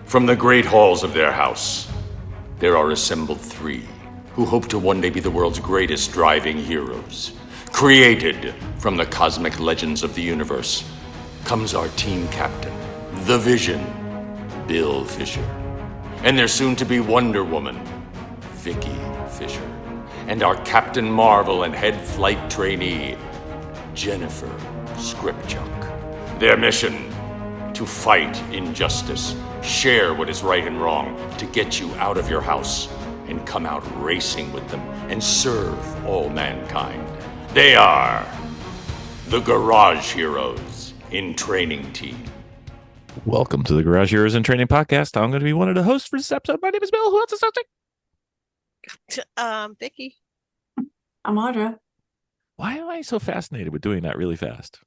From the great halls of their house, there are assembled three who hope to one day be the world's greatest driving heroes. Created from the cosmic legends of the universe comes our team captain, the Vision, Bill Fisher, and their soon-to-be Wonder Woman, Vicki Fisher, and our Captain Marvel and head flight trainee, Jennifer Scripchuk. Their mission: to fight injustice, share what is right and wrong, to get you out of your house and come out racing with them and serve all mankind. They are the Garage Heroes in Training Team. Welcome to the Garage Heroes in Training Podcast. I'm going to be one of the hosts for this episode. My name is Bill. Who else is hosting? Vicki. I'm Audra. Why am I so fascinated with doing that really fast?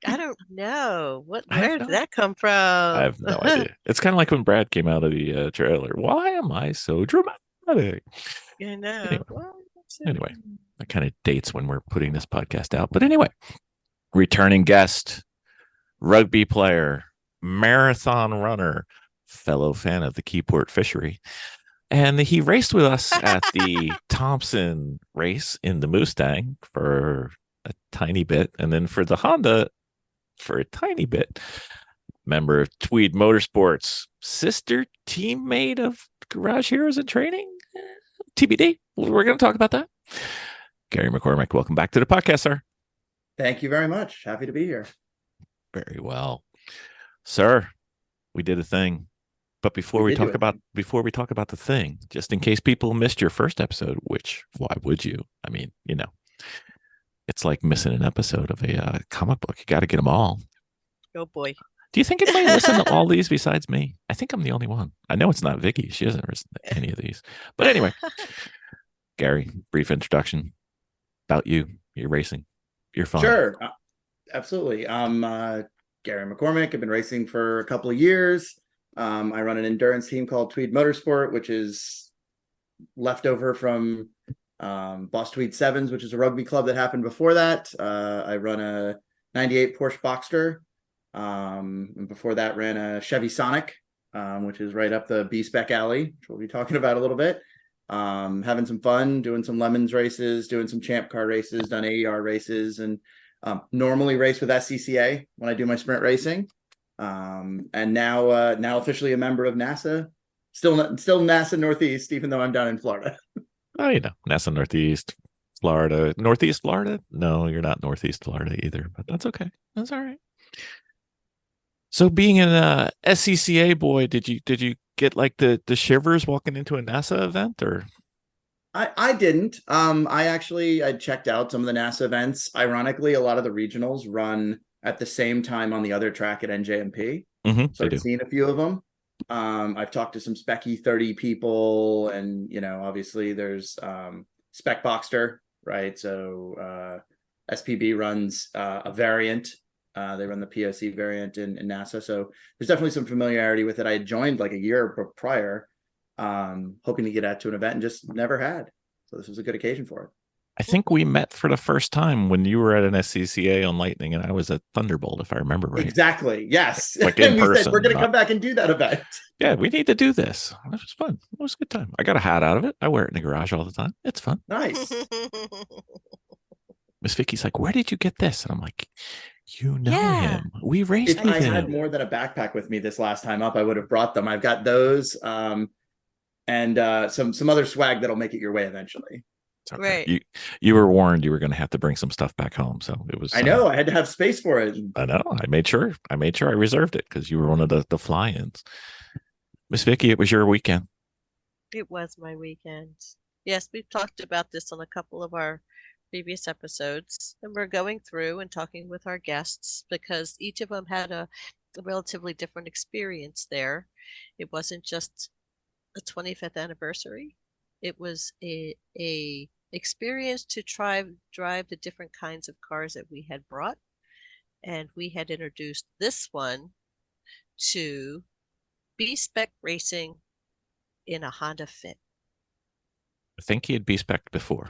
I don't know. Where did that come from? I have no idea. It's kind of like when Brad came out of the trailer. Why am I so dramatic? I know. Anyway, that kind of dates when we're putting this podcast out. But anyway, returning guest, rugby player, marathon runner, fellow fan of the Keyport fishery. And he raced with us at the Thompson race in the Mustang for a tiny bit. And then for the Honda for a tiny bit. Member of Tweed Motorsports, sister teammate of Garage Heroes in Training, TBD. We're going to talk about that. Gary McCormick, welcome back to the podcast, sir. Thank you very much. Happy to be here. Very well, sir. We did a thing, but before we talk about the thing, just in case people missed your first episode, which why would you? I mean, you know, it's like missing an episode of a comic book. You got to get them all. Oh boy. Do you think anybody listened to all these besides me? I think I'm the only one. I know it's not Vicki. She hasn't listened to any of these. But anyway, Gary, brief introduction about you. You're racing. You're fun. Sure. Absolutely. I'm Gary McCormick. I've been racing for a couple of years. I run an endurance team called Tweed Motorsport, which is leftover from Boss Tweed Sevens, which is a rugby club that happened before that. I run a 98 Porsche Boxster. And before that ran a Chevy Sonic, which is right up the B Spec alley, which we'll be talking about a little bit. Having some fun, doing some Lemons races, doing some Champ Car races, done AER races, and normally race with SCCA when I do my sprint racing. And now officially a member of NASA. Still NASA Northeast, even though I'm down in Florida. Oh, you know, NASA Northeast, Florida. Northeast Florida? No, you're not Northeast Florida either, but that's okay. That's all right. So being an SCCA boy, did you get like the shivers walking into a NASA event, or? I didn't. I checked out some of the NASA events. Ironically, a lot of the regionals run at the same time on the other track at NJMP. So I've seen a few of them. I've talked to some Spec E30 people, and you know, obviously there's Spec Boxster, right? So SPB runs a variant. They run the POC variant in NASA. So there's definitely some familiarity with it. I had joined like a year prior, hoping to get out to an event and just never had. So this was a good occasion for it. I think we met for the first time when you were at an SCCA on Lightning and I was at Thunderbolt, if I remember right. Exactly. Yes. Like in person. Said, we're going to come back and do that event. Yeah, we need to do this. It was fun. It was a good time. I got a hat out of it. I wear it in the garage all the time. It's fun. Nice. Miss Vicky's like, where did you get this? And I'm like, you know him. We raced with him. If I had more than a backpack with me this last time up, I would have brought them. I've got those and some other swag that'll make it your way eventually. Okay. Right. You were warned you were going to have to bring some stuff back home. So it was. I know. I had to have space for it. I know. I made sure I reserved it because you were one of the fly-ins. Miss Vicki, it was your weekend. It was my weekend. Yes, we've talked about this on a couple of our previous episodes, and we're going through and talking with our guests because each of them had a relatively different experience there. It wasn't just a 25th anniversary. It was a experience to drive the different kinds of cars that we had brought, and we had introduced this one to B Spec racing in a Honda Fit. I think he had B Spec before.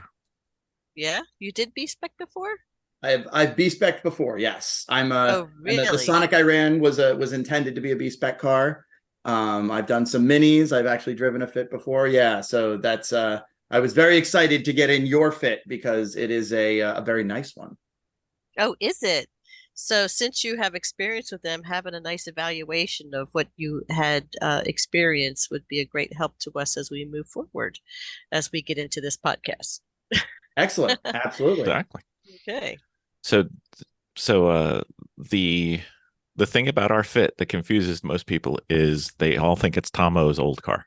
Yeah, you did B Spec before? I've B Spec'd before. Yes, I'm Oh, really? The Sonic I ran was intended to be a B Spec car. I've done some minis. I've actually driven a Fit before. Yeah, so that's I was very excited to get in your Fit because it is a very nice one. Oh, is it? So since you have experience with them, having a nice evaluation of what you had experienced would be a great help to us as we move forward, as we get into this podcast. Excellent. Absolutely. Exactly. Okay. So the thing about our Fit that confuses most people is they all think it's Tomo's old car.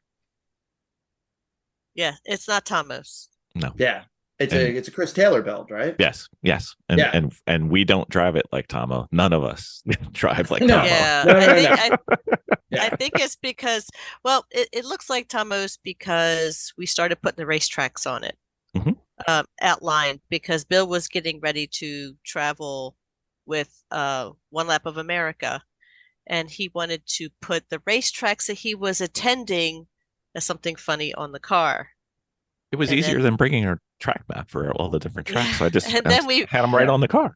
Yeah, it's not Thomas. No. Yeah. It's a Chris Taylor build, right? Yes. And Yeah. and we don't drive it like Tomo. None of us drive like No. Tomo. Yeah, No, no, I no, think Yeah. I think it's because, well, it looks like Tomo's because we started putting the racetracks on it, Mhm. outlined, because Bill was getting ready to travel with One Lap of America, and he wanted to put the racetracks that he was attending as something funny on the car. It was And easier then- than bringing our track map for all the different tracks. So I just And then we- had them right Yeah. on the car.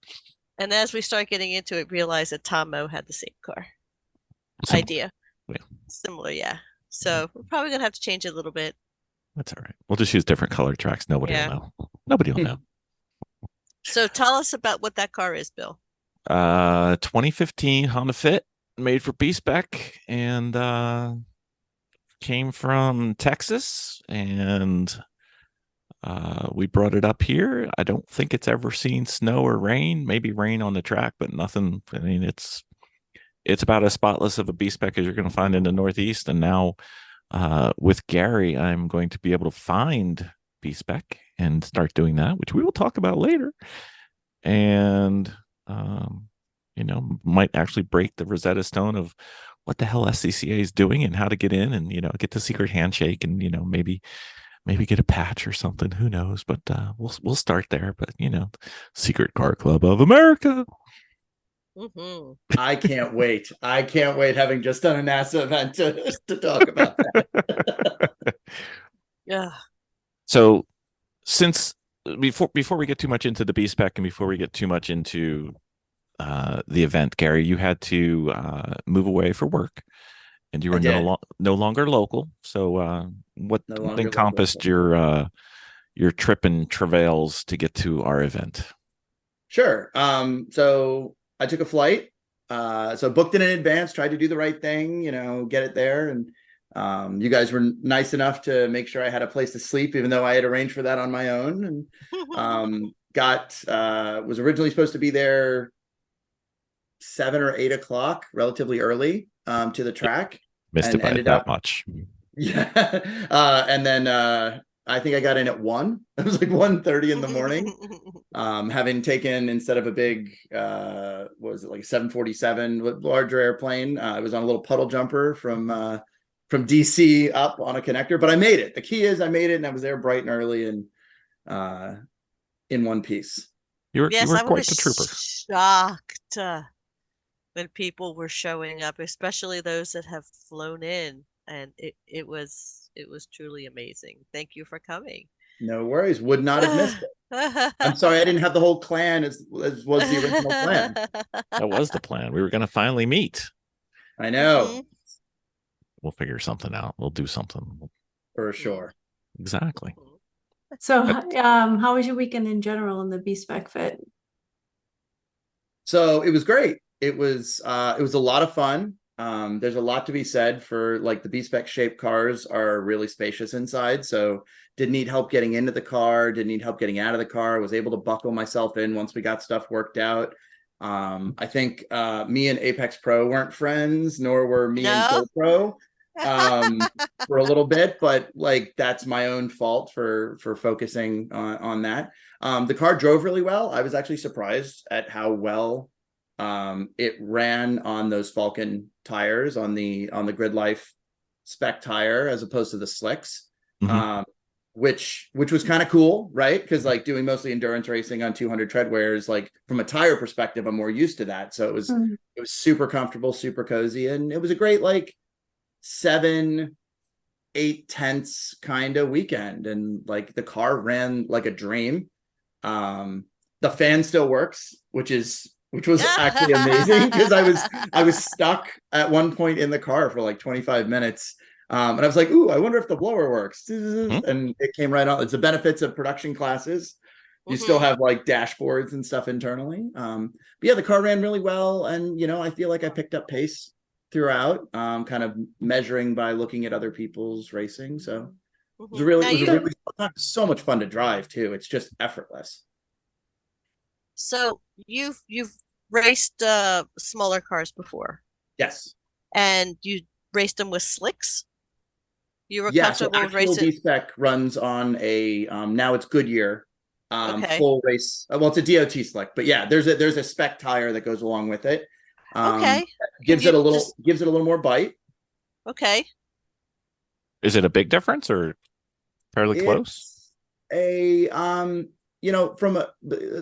And as we start getting into it, realized that Tomo had the same car Similar. idea. Yeah. Similar, yeah. So we're probably gonna have to change it a little bit. That's all right. We'll just use different colored tracks. Nobody Yeah. will know. Nobody will know. So tell us about what that car is, Bill. 2015 Honda Fit, made for B Spec, and came from Texas, and we brought it up here. I don't think it's ever seen snow or rain. Maybe rain on the track, but nothing. I mean, it's about as spotless of a B Spec as you're going to find in the Northeast. And now with Gary, I'm going to be able to find B Spec and start doing that, which we will talk about later. And might actually break the Rosetta Stone of what the hell SCCA is doing and how to get in, and get the secret handshake, and maybe get a patch or something. Who knows? But we'll start there. But Secret Car Club of America. Mm-hmm. I can't wait. I can't wait, having just done a NASA event to talk about that. Yeah. So since before we get too much into the B Spec and before we get too much into the event, Gary, you had to move away for work, and you were no longer local. So what encompassed your trip and travails to get to our event? Sure. So I took a flight. So booked it in advance, tried to do the right thing, get it there. And you guys were nice enough to make sure I had a place to sleep, even though I had arranged for that on my own. And was originally supposed to be there 7 or 8 o'clock, relatively early, to the track. Missed it by that much. Yeah. And then I think I got in at 1. It was like 1:30 in the morning. Having taken, instead of a big what was it, like a 747 larger airplane, I was on a little puddle jumper from DC up on a connector, but I made it. The key is I made it, and I was there bright and early and in one piece. You were I quite was the trooper. shocked when people were showing up, especially those that have flown in, and it was truly amazing. Thank you for coming. No worries. Would not have missed it. I'm sorry I didn't have the whole clan as was the original plan. That was the plan. We were going to finally meet. I know. Mhm. We'll figure something out. We'll do something. For sure. Exactly. So, how was your weekend in general in the B Spec Fit? So it was great. It was a lot of fun. There's a lot to be said for, like, the B Spec shaped cars are really spacious inside. So didn't need help getting into the car, didn't need help getting out of the car. Was able to buckle myself in once we got stuff worked out. I think me and Apex Pro weren't friends, nor were me and GoPro for a little bit, but like that's my own fault for focusing on that. The car drove really well. I was actually surprised at how well it ran on those Falcon tires, on the Grid Life spec tire, as opposed to the slicks. Mhm. Which was kind of cool, right? Because like doing mostly endurance racing on 200 treadwears, like from a tire perspective, I'm more used to that. So it was super comfortable, super cozy, and it was a great, like, 7-8 tenths kind of weekend. And like the car ran like a dream. The fan still works, which is which was actually amazing because I was stuck at one point in the car for like 25 minutes. And I was like, ooh, I wonder if the blower works. And it came right on. It's the benefits of production classes. You still have like dashboards and stuff internally. But yeah, the car ran really well. And, you know, I feel like I picked up pace throughout, kind of measuring by looking at other people's racing. So it was a really so much fun to drive too. It's just effortless. So you've raced smaller cars before. Yes. And you raced them with slicks? You were Yeah, so comfortable with actual racing? B Spec runs on a now it's Goodyear Okay. full race. Well, it's a DOT slick, but yeah, there's a spec tire that goes along with it. Okay. Gives it a little more bite. Okay. Is it a big difference or fairly close? A you know, from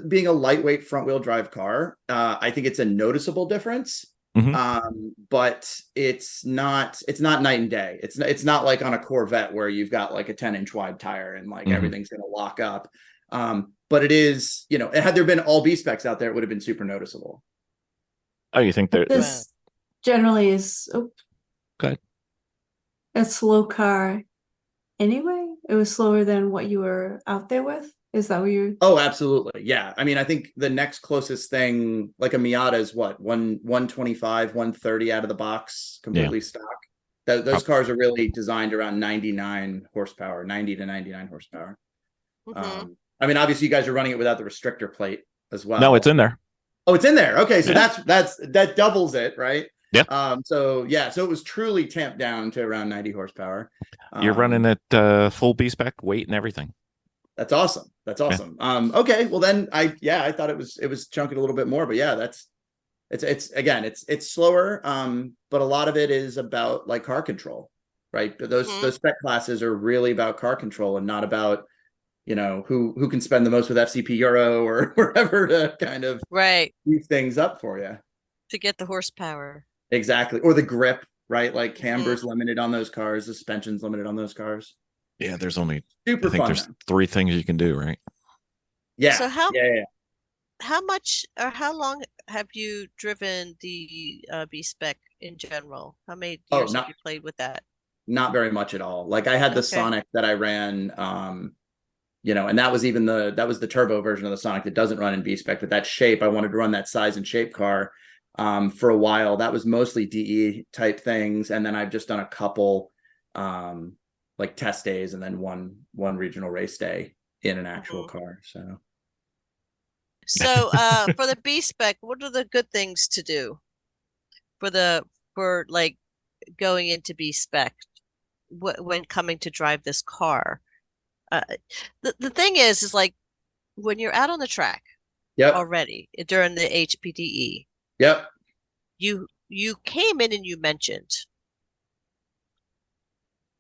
being a lightweight front wheel drive car, I think it's a noticeable difference. But it's not night and day. It's not like on a Corvette where you've got like a 10-inch wide tire and like everything's going to lock up. But it is, you know, had there been all B specs out there, it would have been super noticeable. Oh, you think that This generally is good? A slow car anyway? It was slower than what you were out there with? Is that what you're... Oh, absolutely. Yeah. I mean, I think the next closest thing, like a Miata, is what, 125, 130 out of the box, completely stock. Those cars are really designed around 99 horsepower, 90 to 99 horsepower. I mean, obviously you guys are running it without the restrictor plate as well. No, it's in there. Oh, it's in there. Okay, so that doubles it, right? Yeah. So it was truly tamped down to around 90 horsepower. You're running it full B spec weight and everything. That's awesome. That's awesome. Yeah. Okay, well then I thought it was chunking a little bit more, but yeah, it's slower. But a lot of it is about like car control, right? Those spec classes are really about car control and not about, you know, who can spend the most with FCP Euro or wherever to kind of beef things up for you. To get the horsepower. Exactly. Or the grip, right? Like camber's limited on those cars, the suspension's limited on those cars. Yeah, there's only there's 3 things you can do, right? Yeah. So how how much or how long have you driven the B spec in general? How many years have you played with that? Not very much at all. Like I had the Sonic that I ran, you know, and that was the turbo version of the Sonic that doesn't run in B spec, but that shape, I wanted to run that size and shape car for a while. That was mostly DE type things, and then I've just done a couple like test days and then one regional race day in an actual car. So for the B spec, what are the good things to do for like going into B spec when coming to drive this car? The thing is like when you're out on the track already during the HPDE, you came in and you mentioned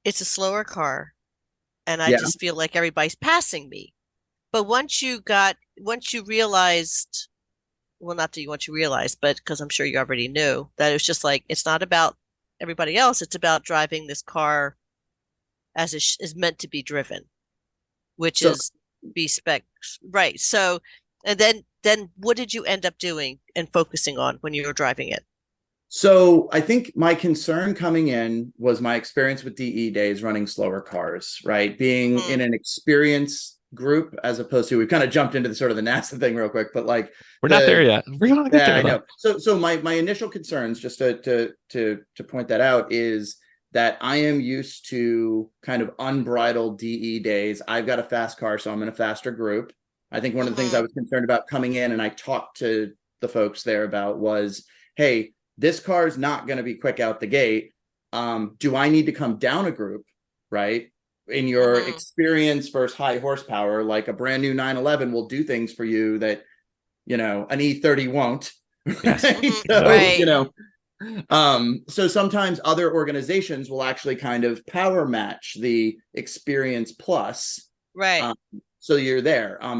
it's a slower car and I just feel like everybody's passing me. But once you realized, well, not that once you realized, but because I'm sure you already knew that it was just like, it's not about everybody else. It's about driving this car as it is meant to be driven, which is B spec. Right. So, and then what did you end up doing and focusing on when you were driving it? So I think my concern coming in was my experience with DE days running slower cars, right? Being in an experience group as opposed to, we've kind of jumped into the sort of the NASA thing real quick, but like we're not there yet. We're gonna get there. I know. So my initial concerns, just to point that out, is that I am used to kind of unbridled DE days. I've got a fast car, so I'm in a faster group. I think one of the things I was concerned about coming in, and I talked to the folks there about, was, hey, this car is not going to be quick out the gate. Do I need to come down a group, right? In your experience versus high horsepower, like a brand new 911 will do things for you that, you know, an E30 won't. Yes. You know, so sometimes other organizations will actually kind of power match the experience plus. Right. So you're there. I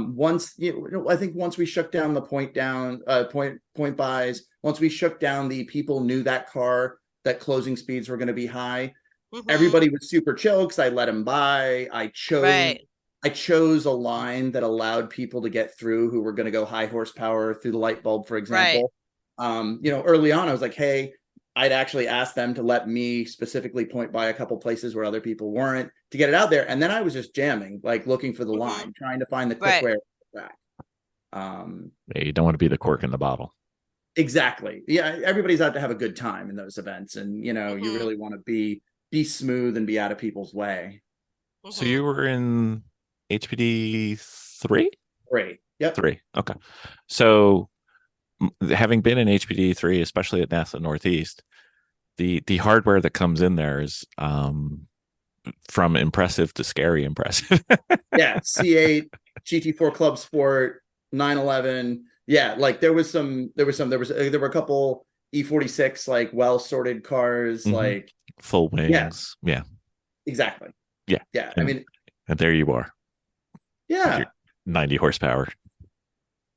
think once we shook down the point buys, once we shook down the people knew that car, that closing speeds were going to be high. Everybody was super chill because I let them by. I chose I chose a line that allowed people to get through who were going to go high horsepower through the light bulb, for example. Early on, I was like, hey, I'd actually ask them to let me specifically point by a couple places where other people weren't to get it out there. And then I was just jamming, like looking for the line, trying to find the quick way back. Yeah, you don't want to be the cork in the bottle. Exactly. Yeah, everybody's out to have a good time in those events, and you really want to be smooth and be out of people's way. So you were in HPD 3? 3. Yep. 3. Okay. So having been in HPD 3, especially at NASA Northeast, the hardware that comes in there is from impressive to scary impressive. Yeah, C8, GT4 Club Sport, 911. Yeah, like there were a couple E46 like well sorted cars, like full wings. Yeah. Exactly. Yeah. Yeah. And there you are. Yeah. 90 horsepower.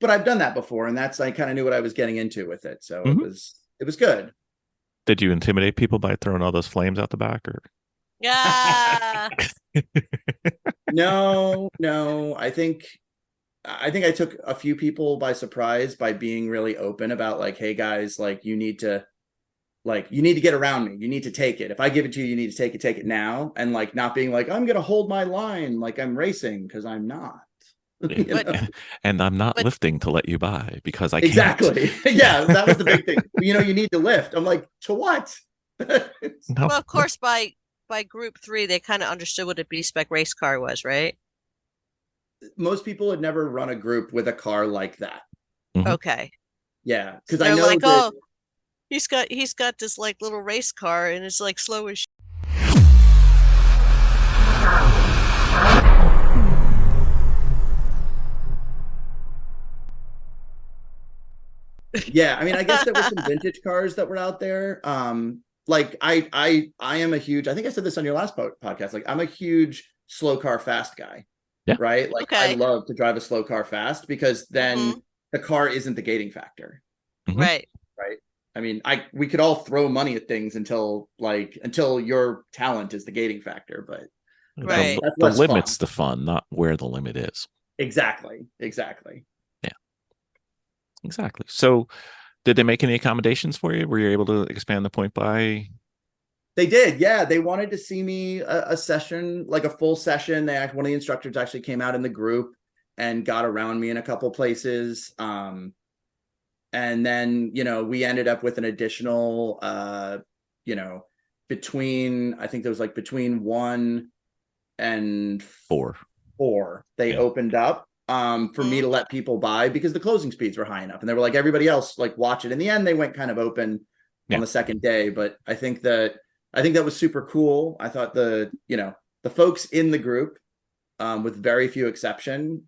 But I've done that before, and I kind of knew what I was getting into with it. So it was good. Did you intimidate people by throwing all those flames out the back, or? Yeah. No. I think I took a few people by surprise by being really open about like, hey guys, like you need to get around me. You need to take it. If I give it to you, you need to take it now. And like not being like, I'm going to hold my line like I'm racing, because I'm not. And I'm not lifting to let you by because I can't. Exactly. Yeah, that was the big thing. You need to lift. I'm like, to what? No. Well, of course, by group 3, they kind of understood what a B Spec race car was, right? Most people had never run a group with a car like that. Okay. Yeah, because So I know like, that, he's got this like little race car, and it's like slow as. yeah, I mean, I guess there were some vintage cars that were out there. Like I am a huge, I think I said this on your last podcast, like I'm a huge slow car fast guy. Yeah. Right. Like I love to drive a slow car fast, because then the car isn't the gating factor. Right. Right. I mean, we could all throw money at things until your talent is the gating factor, but Right. The limit's the fun, not where the limit is. Exactly. Yeah. Exactly. So did they make any accommodations for you? Were you able to expand the point by? They did. Yeah. They wanted to see me a session, like a full session. One of the instructors actually came out in the group and got around me in a couple places. And then, we ended up with an additional, between 1 and 4, they opened up for me to let people buy, because the closing speeds were high enough, and they were like, everybody else like watch it. In the end, they went kind of open on the second day, but I think that was super cool. I thought the folks in the group, with very few exception,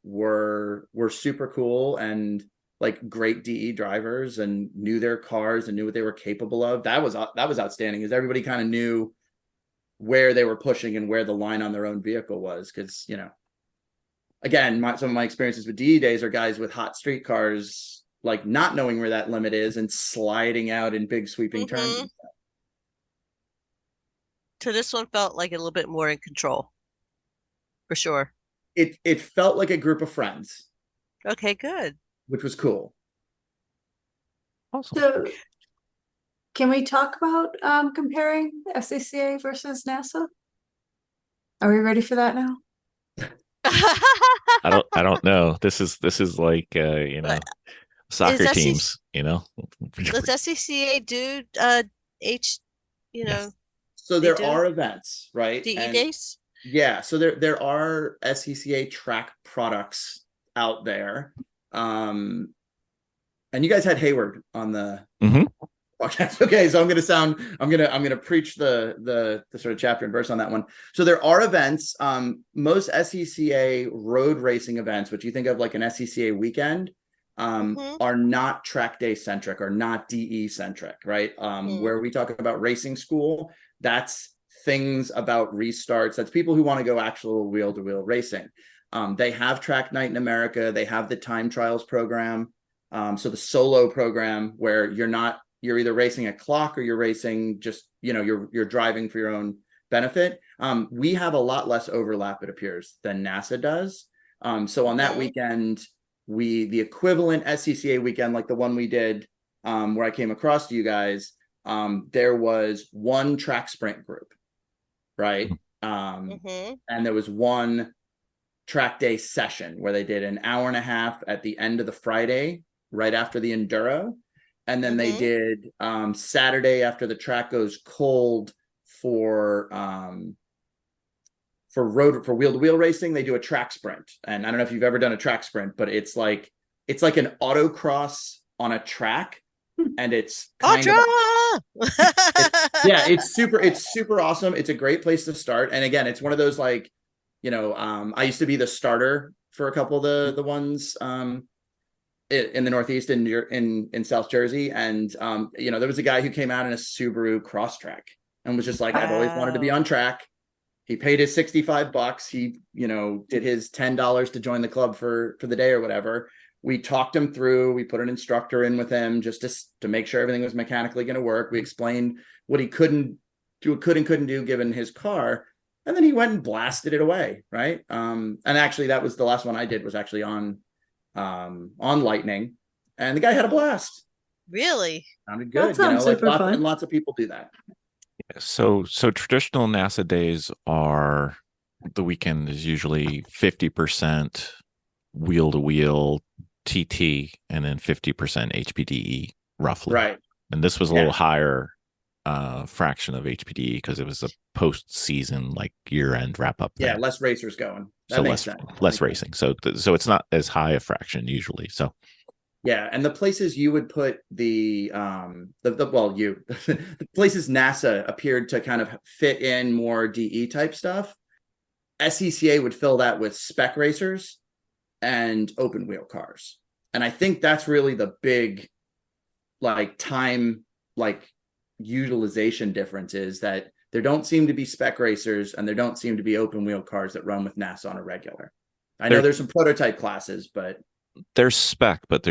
were super cool and like great DE drivers, and knew their cars and knew what they were capable of. That was outstanding, because everybody kind of knew where they were pushing and where the line on their own vehicle was. Because again, some of my experiences with DE days are guys with hot street cars, like not knowing where that limit is and sliding out in big sweeping turns and stuff. So this one felt like a little bit more in control, for sure. It felt like a group of friends. Okay, good. Which was cool. Awesome. So can we talk about comparing SCCA versus NASA? Are we ready for that now? I don't know. This is like soccer teams, Does SCCA do Yes. So there are events, right? DE days? Yeah, so there are SCCA track products out there. And you guys had Hayward on the podcast. Okay, so I'm gonna preach the sort of chapter and verse on that one. So there are events. Most SCCA road racing events, which you think of like an SCCA weekend, are not track day centric, or not DE centric, right? Where we talk about racing school, that's things about restarts. That's people who want to go actual wheel to wheel racing. They have track night in America. They have the time trials program. So the solo program, where you're either racing a clock, or you're racing just, you're driving for your own benefit. We have a lot less overlap, it appears, than NASA does. So on that weekend, the equivalent SCCA weekend, like the one we did, where I came across to you guys, there was one track sprint group, right? And there was one track day session where they did an hour and a half at the end of the Friday, right after the enduro. And then they did Saturday after the track goes cold for wheel-to-wheel racing. They do a track sprint. And I don't know if you've ever done a track sprint, but it's like an autocross on a track, and it's kind of it's super awesome. It's a great place to start. And again, it's one of those, like, you know, I used to be the starter for a couple of the ones in the Northeast in South Jersey. And you know, there was a guy who came out in a Subaru Crosstrek and was just like, I've always wanted to be on track. He paid his $65. He, you know, did his $10 to join the club for the day or whatever. We talked him through, we put an instructor in with him just to make sure everything was mechanically going to work. We explained what he couldn't do given his car. And then he went and blasted it away. Right. And actually that was the last one I did, was actually on Lightning, and the guy had a blast. Really? Sounded good. That sounds super fun. And lots of people do that. So traditional NASA days are, the weekend is usually 50% wheel to wheel TT and then 50% HPDE roughly. Right. And this was a little higher fraction of HPDE because it was a post-season, like year-end wrap-up thing. Yeah, less racers going. That so makes less sense. Less racing. So it's not as high a fraction usually. So yeah, and the places you would put the places NASA appeared to kind of fit in more DE type stuff. SCCA would fill that with spec racers and open wheel cars. And I think that's really the big, like, time, like, utilization difference, is that there don't seem to be spec racers and there don't seem to be open wheel cars that run with NASA on a regular. I know there's some prototype classes, but there's spec, but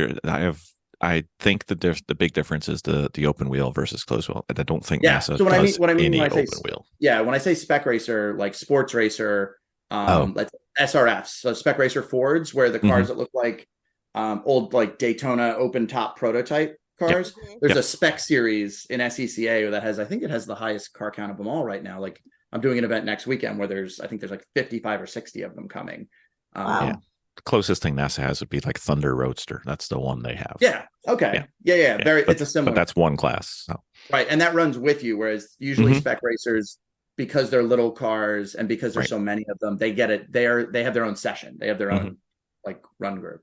I think that there's the big difference is the open wheel versus closed wheel. I don't think NASA so does what I mean any when I say open wheel. Yeah, when I say spec racer, like sports racer, like SRFs, so spec racer Fords, where the cars that look like old, like Daytona open top prototype cars. There's a spec series in SCCA that has, I think it has the highest car count of them all right now. Like, I'm doing an event next weekend where I think there's like 55 or 60 of them coming. Yeah. The closest thing NASA has would be like Thunder Roadster. That's the one they have. Yeah. Okay. Yeah. It's a similar. But that's one class. So. Right. And that runs with you. Whereas usually spec racers, because they're little cars and because there's so many of them, they get it. They have their own session. They have their own like run group.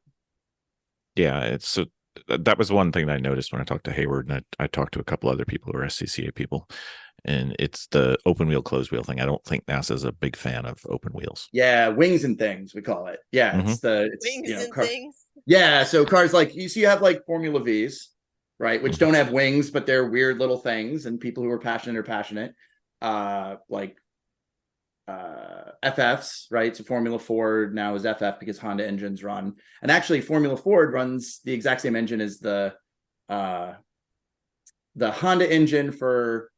Yeah. So that was one thing that I noticed when I talked to Hayward, and I talked to a couple other people who are SCCA people. And it's the open wheel, closed wheel thing. I don't think NASA's a big fan of open wheels. Yeah, wings and things, we call it. Yeah, it's wings, you know, and things. Yeah, so cars like you have like Formula Vs, right, which don't have wings, but they're weird little things, and people who are passionate. Like FFs, right? So Formula Ford now is FF because Honda engines run, and actually Formula Ford runs the exact same engine as the Honda engine for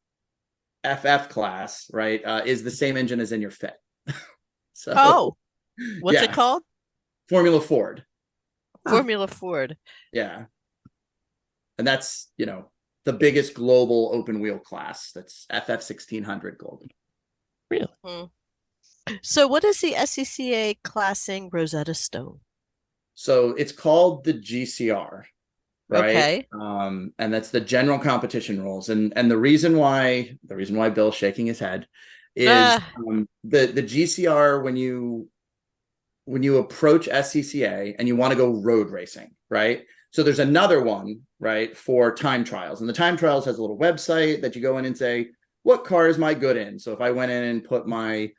FF class, right, is the same engine as in your Fit. So, what's it called? Formula Ford. Formula Ford. Yeah, and that's, you know, the biggest global open wheel class. That's FF 1600 global. Really? So, what is the SCCA classing Rosetta Stone? So it's called the GCR. Right. Okay. And that's the general competition rules. And the reason why Bill's shaking his head is the GCR, when you approach SCCA and you want to go road racing, right? So there's another one, right, for time trials. And the time trials has a little website that you go in and say, what car is my good in? So if I went in and put my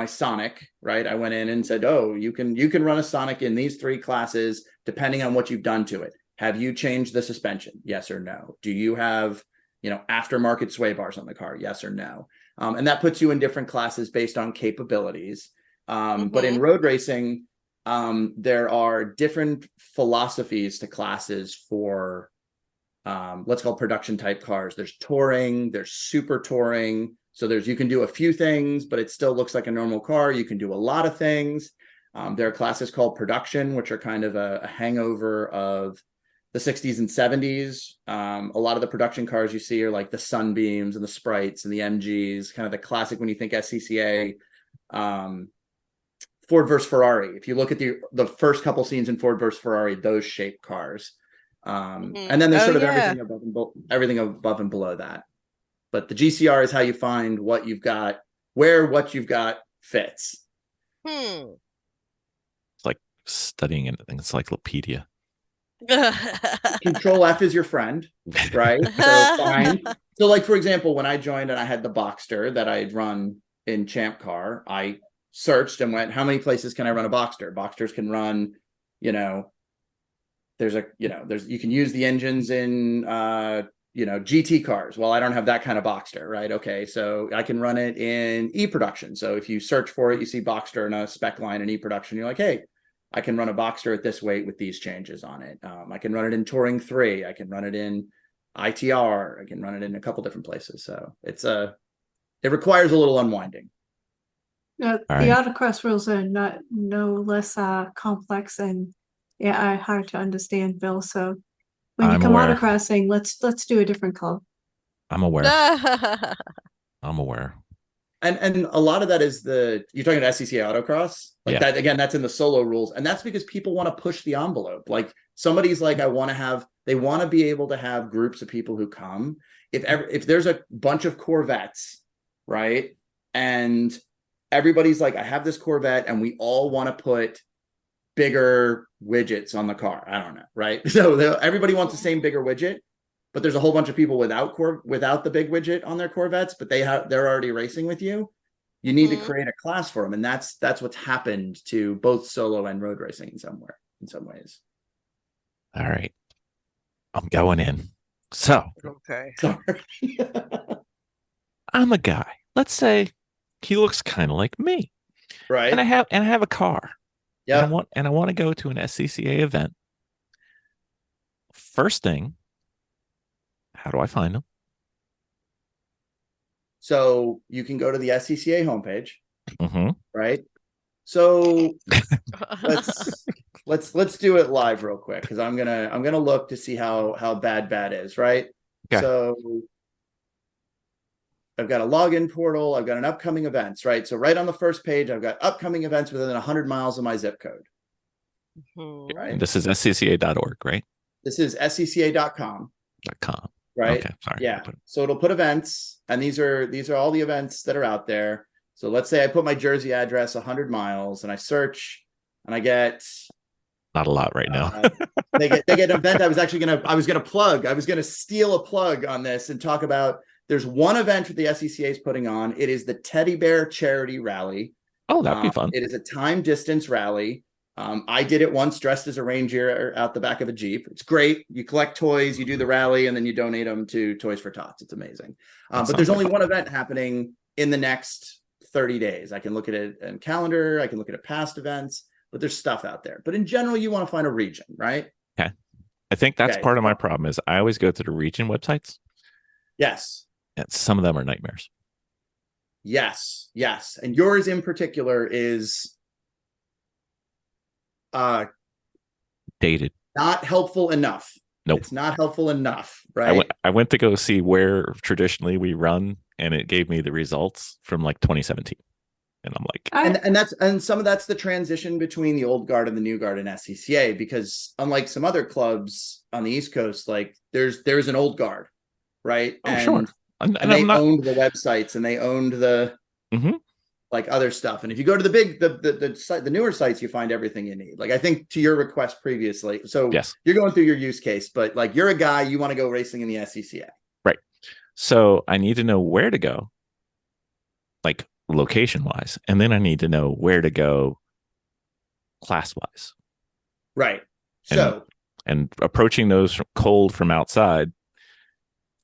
Sonic, right? I went in and said, oh, you can run a Sonic in these 3 classes, depending on what you've done to it. Have you changed the suspension? Yes or no? Do you have, you know, aftermarket sway bars on the car? Yes or no? And that puts you in different classes based on capabilities. But in road racing, there are different philosophies to classes for, let's call production type cars. There's touring, there's super touring, So you can do a few things, but it still looks like a normal car. You can do a lot of things. There are classes called production, which are kind of a hangover of the 60s and 70s. A lot of the production cars you see are like the Sunbeams and the Sprites and the MGs, kind of the classic when you think SCCA. Ford versus Ferrari. If you look at the first couple scenes in Ford versus Ferrari, those shape cars. And then there's sort of everything above and below that. But the GCR is how you find what you've got, where what you've got fits. It's like studying an encyclopedia. Control F is your friend, right? So fine. So like, for example, when I joined and I had the Boxster that I had run in Champ Car, I searched and went, how many places can I run a Boxster? Boxsters can run, you can use the engines in, GT cars. Well, I don't have that kind of Boxster, right? Okay, so I can run it in e-production. So if you search for it, you see Boxster in a spec line in e-production. You're like, hey, I can run a Boxster at this weight with these changes on it. I can run it in Touring 3. I can run it in ITR. I can run it in a couple different places. So it requires a little unwinding. The autocross rules are no less complex and hard to understand, Bill. So when you I'm come aware. autocrossing, let's do a different club. I'm aware. I'm aware. And a lot of that is you're talking about SCCA autocross, like that again. That's in the solo rules, and that's because people want to push the envelope. Like somebody's like, they want to be able to have groups of people who come. If there's a bunch of Corvettes, right, and everybody's like, I have this Corvette, and we all want to put bigger widgets on the car. I don't know, right? So everybody wants the same bigger widget, but there's a whole bunch of people without the big widget on their Corvettes, but they're already racing with you. You need to create a class for them, and that's what's happened to both solo and road racing in some ways. All right, I'm going in. So Okay. Sorry. I'm a guy. Let's say he looks kind of like me, Right? and I have a car. Yeah. And I want to go to an SCCA event. First thing, how do I find them? So you can go to the SCCA homepage, Mm-hmm. right? So let's do it live real quick, because I'm gonna look to see how bad is, right? Okay. So I've got a login portal, I've got an upcoming events, right? So right on the first page, I've got upcoming events within 100 miles of my zip code. Right. And this is scca.org, right? This is scca.com. .com. Right. Okay. Sorry. Yeah. So it'll put events, and these are all the events that are out there. So let's say I put my Jersey address 100 miles and I search, and I get Not a lot right now. they get an event. I was gonna steal a plug on this and talk about, there's one event that the SCCA is putting on. It is the Teddy Bear Charity Rally. Oh, that'd be fun. It is a time distance rally. I did it once dressed as a reindeer out the back of a Jeep. It's great. You collect toys, you do the rally, and then you donate them to Toys for Tots. It's amazing. But there's only one event happening in the next 30 days. I can look at it in calendar. I can look at past events, but there's stuff out there. But in general, you want to find a region, right? Okay. I think that's part of my problem is I always go to the region websites. Yes. And some of them are nightmares. Yes. And yours in particular is dated. Not helpful enough. Nope. It's not helpful enough, right? I went to go see where traditionally we run, and it gave me the results from like 2017. And I'm like, and some of that's the transition between the old guard and the new guard in SCCA, because unlike some other clubs on the East Coast, like there's an old guard, right? Oh, sure. And they owned the websites, and they owned the like other stuff. And if you go to the newer sites, you find everything you need. Like I think to your request previously, so yes, you're going through your use case, but like you're a guy, you want to go racing in the SCCA, right? So I need to know where to go, like location wise, and then I need to know where to go class wise, right? So and approaching those cold from outside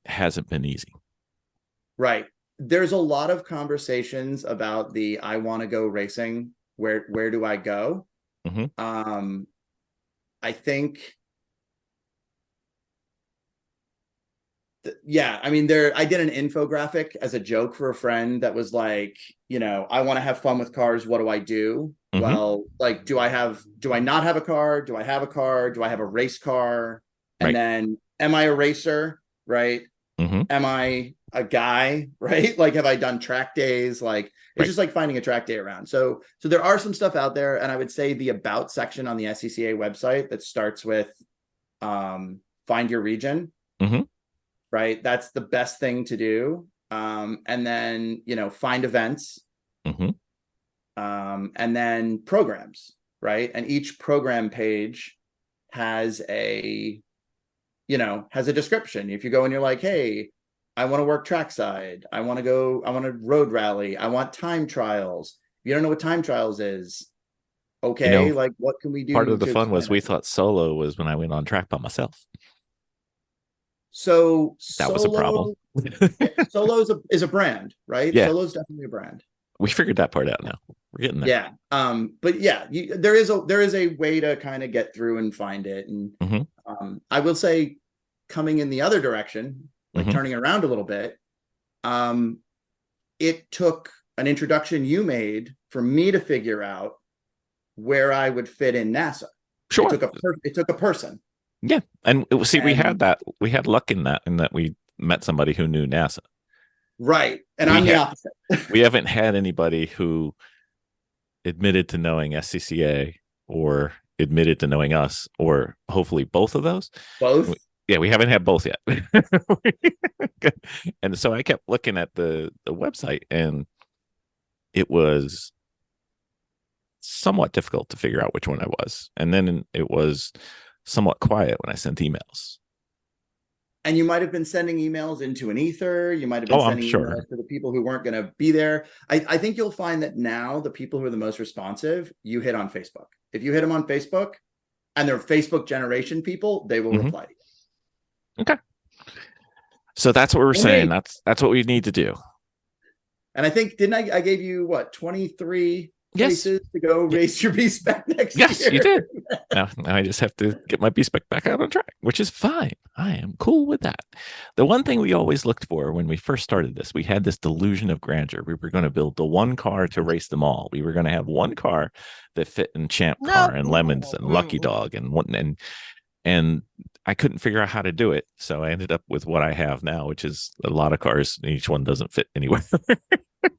hasn't been easy, right? There's a lot of conversations about I want to go racing. Where do I go? I think Yeah, I mean, I did an infographic as a joke for a friend that was like, I want to have fun with cars. What do I do? Well, like, do I not have a car? Do I have a car? Do I have a race car? And then, am I a racer? Right? Am I a guy? Right? Like, have I done track days? Like, it's just like finding a track day around. So there are some stuff out there, and I would say the about section on the SCCA website that starts with find your region. Right, that's the best thing to do. And then find events, and then programs, right? And each program page has a description. If you go and you're like, hey, I want to work trackside, I want to road rally, I want time trials. If you don't know what time trials is, okay, like, what can we do? Part of the fun was we thought solo was when I went on track by myself. So that was a problem. Solo is a brand, right? Yeah. Solo is definitely a brand. We figured that part out now. We're getting there. Yeah. But yeah, there is a way to kind of get through and find it. And I will say, coming in the other direction, like turning it around a little bit, it took an introduction you made for me to figure out where I would fit in NASA. Sure. It took a person. Yeah. And see, we had luck in that we met somebody who knew NASA. Right. And I'm the opposite. We haven't had anybody who admitted to knowing SCCA or admitted to knowing us, or hopefully both of those. Both? We haven't had both yet. And so I kept looking at the website, and it was somewhat difficult to figure out which one I was. And then it was somewhat quiet when I sent emails. And you might have been sending emails into an ether. You might have been sending emails to the people who weren't going to be there. I think you'll find that now the people who are the most responsive, you hit on Facebook. If you hit them on Facebook and they're Facebook generation people, they will reply to you. Okay. So that's what we're saying. That's what we need to do. And I think, didn't I gave you 23 places to go race your B Spec next year? Yes, you did. Now I just have to get my B Spec back out on track, which is fine. I am cool with that. The one thing we always looked for when we first started this, we had this delusion of grandeur. We were going to build the one car to race them all. We were going to have one car that fit in Champ Car and Lemons and Lucky Dog and I couldn't figure out how to do it. So I ended up with what I have now, which is a lot of cars. Each one doesn't fit anywhere.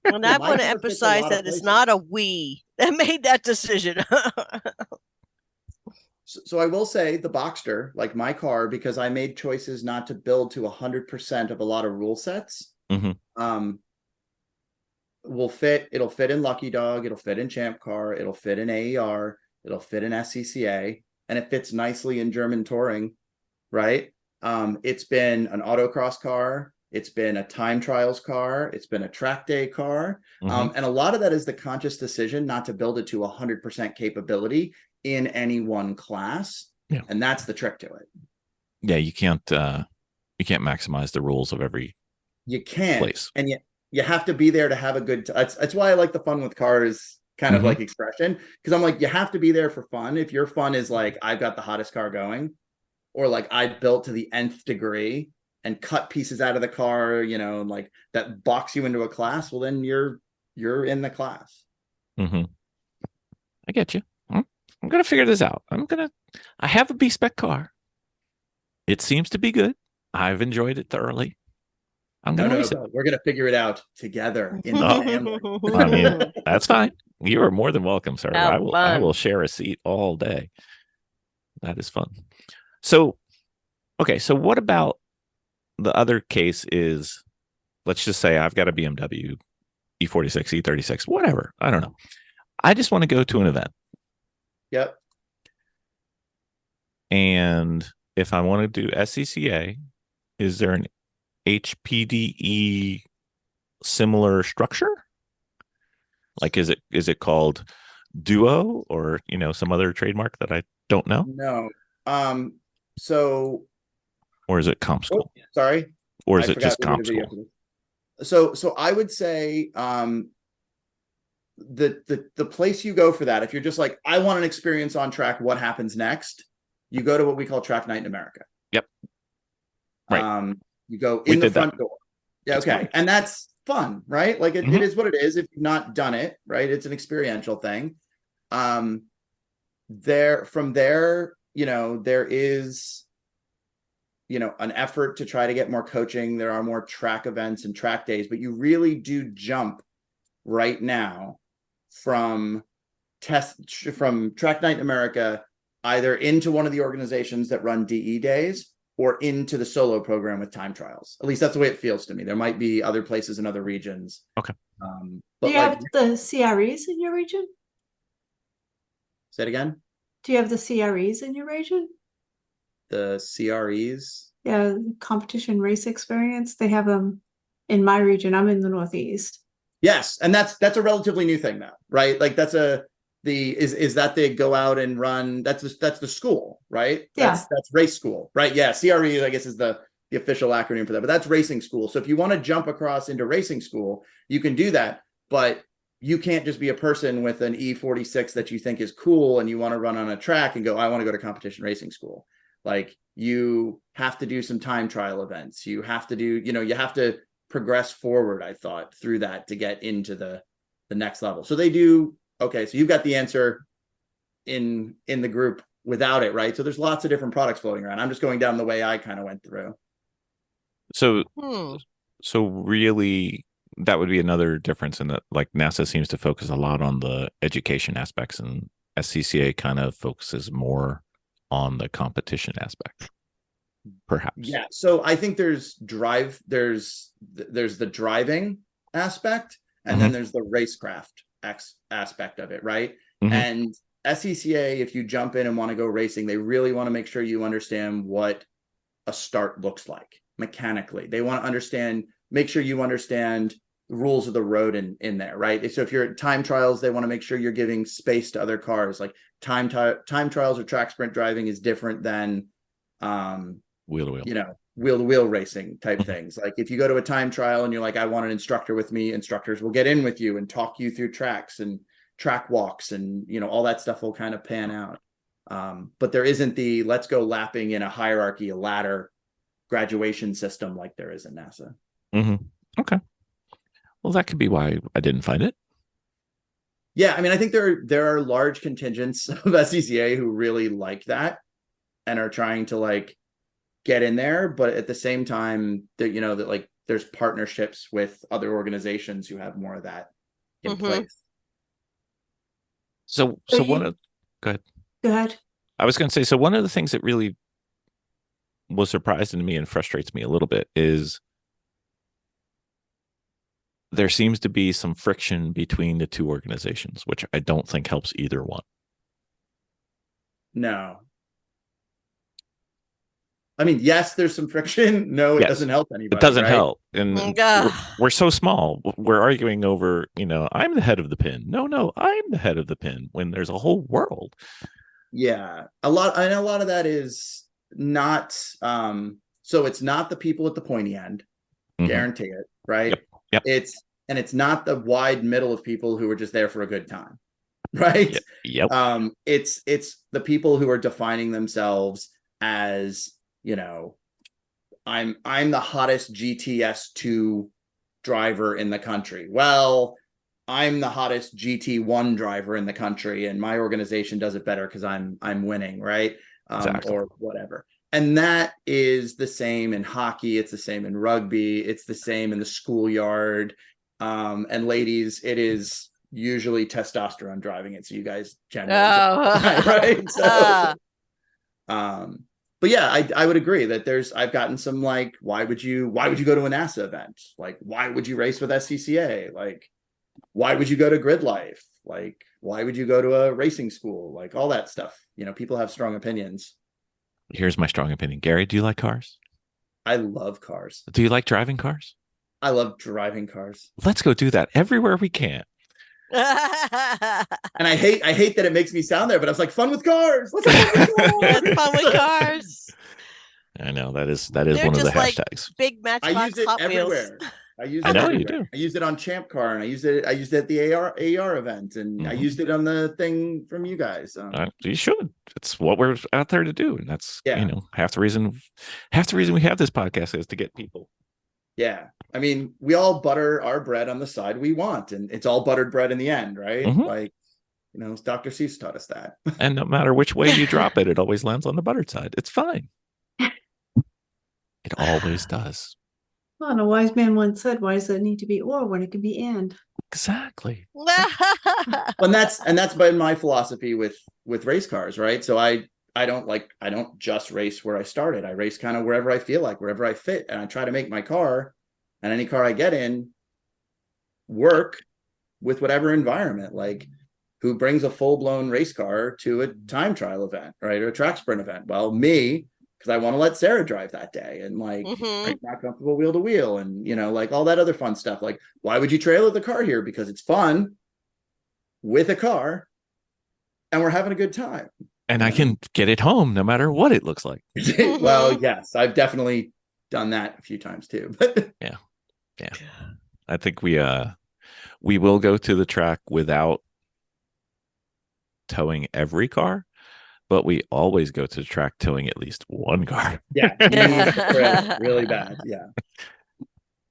And I want to emphasize that it's not a we that made that decision. So I will say the Boxster, like my car, because I made choices not to build to 100% of a lot of rule sets, will fit. It'll fit in Lucky Dog. It'll fit in Champ Car. It'll fit in AER. It'll fit in SCCA. And it fits nicely in German touring, right? It's been an autocross car. It's been a time trials car. It's been a track day car. And a lot of that is the conscious decision not to build it to 100% capability in any one class. Yeah. And that's the trick to it. Yeah, you can't maximize the rules of every place. And you have to be there to have a good that's why I like the fun with cars kind of like expression, because I'm like, you have to be there for fun. If your fun is like, I've got the hottest car going, or like I built to the nth degree and cut pieces out of the car, like that box you into a class, well, then you're in the class. I get you. I'm going to figure this out. I have a B Spec car. It seems to be good. I've enjoyed it thoroughly. I'm going to race it. We're going to figure it out together in the family. I mean, that's fine. You are more than welcome, sir. I will share a seat all day. That is fun. So, okay. So what about the other case is, let's just say I've got a BMW E46, E36, whatever. I don't know. I just want to go to an event. Yep. And if I want to do SCCA, is there an HPDE similar structure? Like, is it called Duo or, some other trademark that I don't know? No. Or is it CompSchool? Oh, sorry. Or is it just CompSchool? So I would say the place you go for that, if you're just like, I want an experience on track, what happens next? You go to what we call Track Night in America. Yep. Right. You go We in the did that. front door. Yeah, That's okay. fun. And that's fun, right? Like it Mhm. is what it is if you've not done it, right? It's an experiential thing. From there, there is, an effort to try to get more coaching. There are more track events and track days, but you really do jump right now from Track Night in America either into one of the organizations that run DE days or into the solo program with time trials. At least that's the way it feels to me. There might be other places in other regions. Okay. Do But you have the CREs in your region? say it again. Do you have the CREs in your region? The CREs. Yeah, competition race experience. They have them in my region. I'm in the Northeast. Yes, and that's a relatively new thing now, right? Like that's that they go out and run. That's the school, right? That's race school, right? Yeah, CRE I guess is the official acronym for that, but that's racing school. So if you want to jump across into racing school, you can do that, but you can't just be a person with an E46 that you think is cool and you want to run on a track and go, I want to go to competition racing school. Like you have to do some time trial events. You have to do, you have to progress forward, I thought, through that to get into the next level. So they do. Okay, so you've got the answer in the group without it, right? So there's lots of different products floating around. I'm just going down the way I kind of went through. So really that would be another difference in that, like NASA seems to focus a lot on the education aspects and SCCA kind of focuses more on the competition aspect, perhaps. Yeah. So I think there's the driving aspect, and then there's the racecraft aspect of it, right? And SCCA, if you jump in and want to go racing, they really want to make sure you understand what a start looks like mechanically. They want to make sure you understand the rules of the road in there, right? So if you're at time trials, they want to make sure you're giving space to other cars. Like time trials or track sprint driving is different than wheel to wheel, wheel to wheel racing type things. Like if you go to a time trial and you're like, I want an instructor with me, instructors will get in with you and talk you through tracks and track walks and all that stuff will kind of pan out. But there isn't the let's go lapping in a hierarchy, a ladder graduation system like there is in NASA. Okay. Well, that could be why I didn't find it. Yeah, I mean, I think there are large contingents of SCCA who really like that and are trying to like get in there, but at the same time, that that like there's partnerships with other organizations who have more of that in place. So go ahead. I was going to say, so one of the things that really was surprising to me and frustrates me a little bit is there seems to be some friction between the two organizations, which I don't think helps either one. No. I mean, yes, there's some friction. No, it doesn't help anybody. It doesn't right? help. And we're so small. We're arguing over, I'm the head of the pin. No, I'm the head of the pin when there's a whole world. Yeah. I know a lot of that is not, so it's not the people at the pointy end, guarantee it, right? Yep. It's not the wide middle of people who are just there for a good time, right? Yep. It's the people who are defining themselves as, I'm the hottest GTS2 driver in the country. Well, I'm the hottest GT1 driver in the country, and my organization does it better because I'm winning, right? Exactly. Or whatever. And that is the same in hockey. It's the same in rugby. It's the same in the schoolyard. And ladies, it is usually testosterone driving it. So you guys generally right? So, but yeah, I would agree that I've gotten some like, why would you go to a NASA event? Like, why would you race with SCCA? Like, why would you go to Grid Life? Like, why would you go to a racing school? Like all that stuff. People have strong opinions. Here's my strong opinion. Gary, do you like cars? I love cars. Do you like driving cars? I love driving cars. Let's go do that everywhere we can. And I hate that it makes me sound there, but I was like, fun with cars. Let's have fun with cars. I know that is one of the hashtags. Big Matchbox I use it Hot everywhere. Wheels. I use I it know you everywhere. do. I used it on Champ Car, and I used it at the AR event, and I used it on the thing from you guys. You should. It's what we're out there to do, and that's Yeah. half the reason we have this podcast is to get people. Yeah, I mean, we all butter our bread on the side we want, and it's all buttered bread in the end, right? Like, Dr. Seuss taught us that. And no matter which way you drop it, it always lands on the buttered side. It's fine. It always does. Well, and a wise man once said, "Why does it need to be or when it can be and?" Exactly. And that's been my philosophy with race cars, right? So I don't just race where I started. I race kind of wherever I feel like, wherever I fit, and I try to make my car and any car I get in work with whatever environment. Like, who brings a full-blown race car to a time trial event, right, or a track sprint event? Well, me, because I want to let Sarah drive that day, and like I'm not comfortable wheel to wheel, and like all that other fun stuff. Like, why would you trailer the car here? Because it's fun with a car, and we're having a good time. And I can get it home no matter what it looks like. Well, yes, I've definitely done that a few times too. But yeah. I think we will go to the track without towing every car, but we always go to the track towing at least one car. Yeah, really bad. Yeah.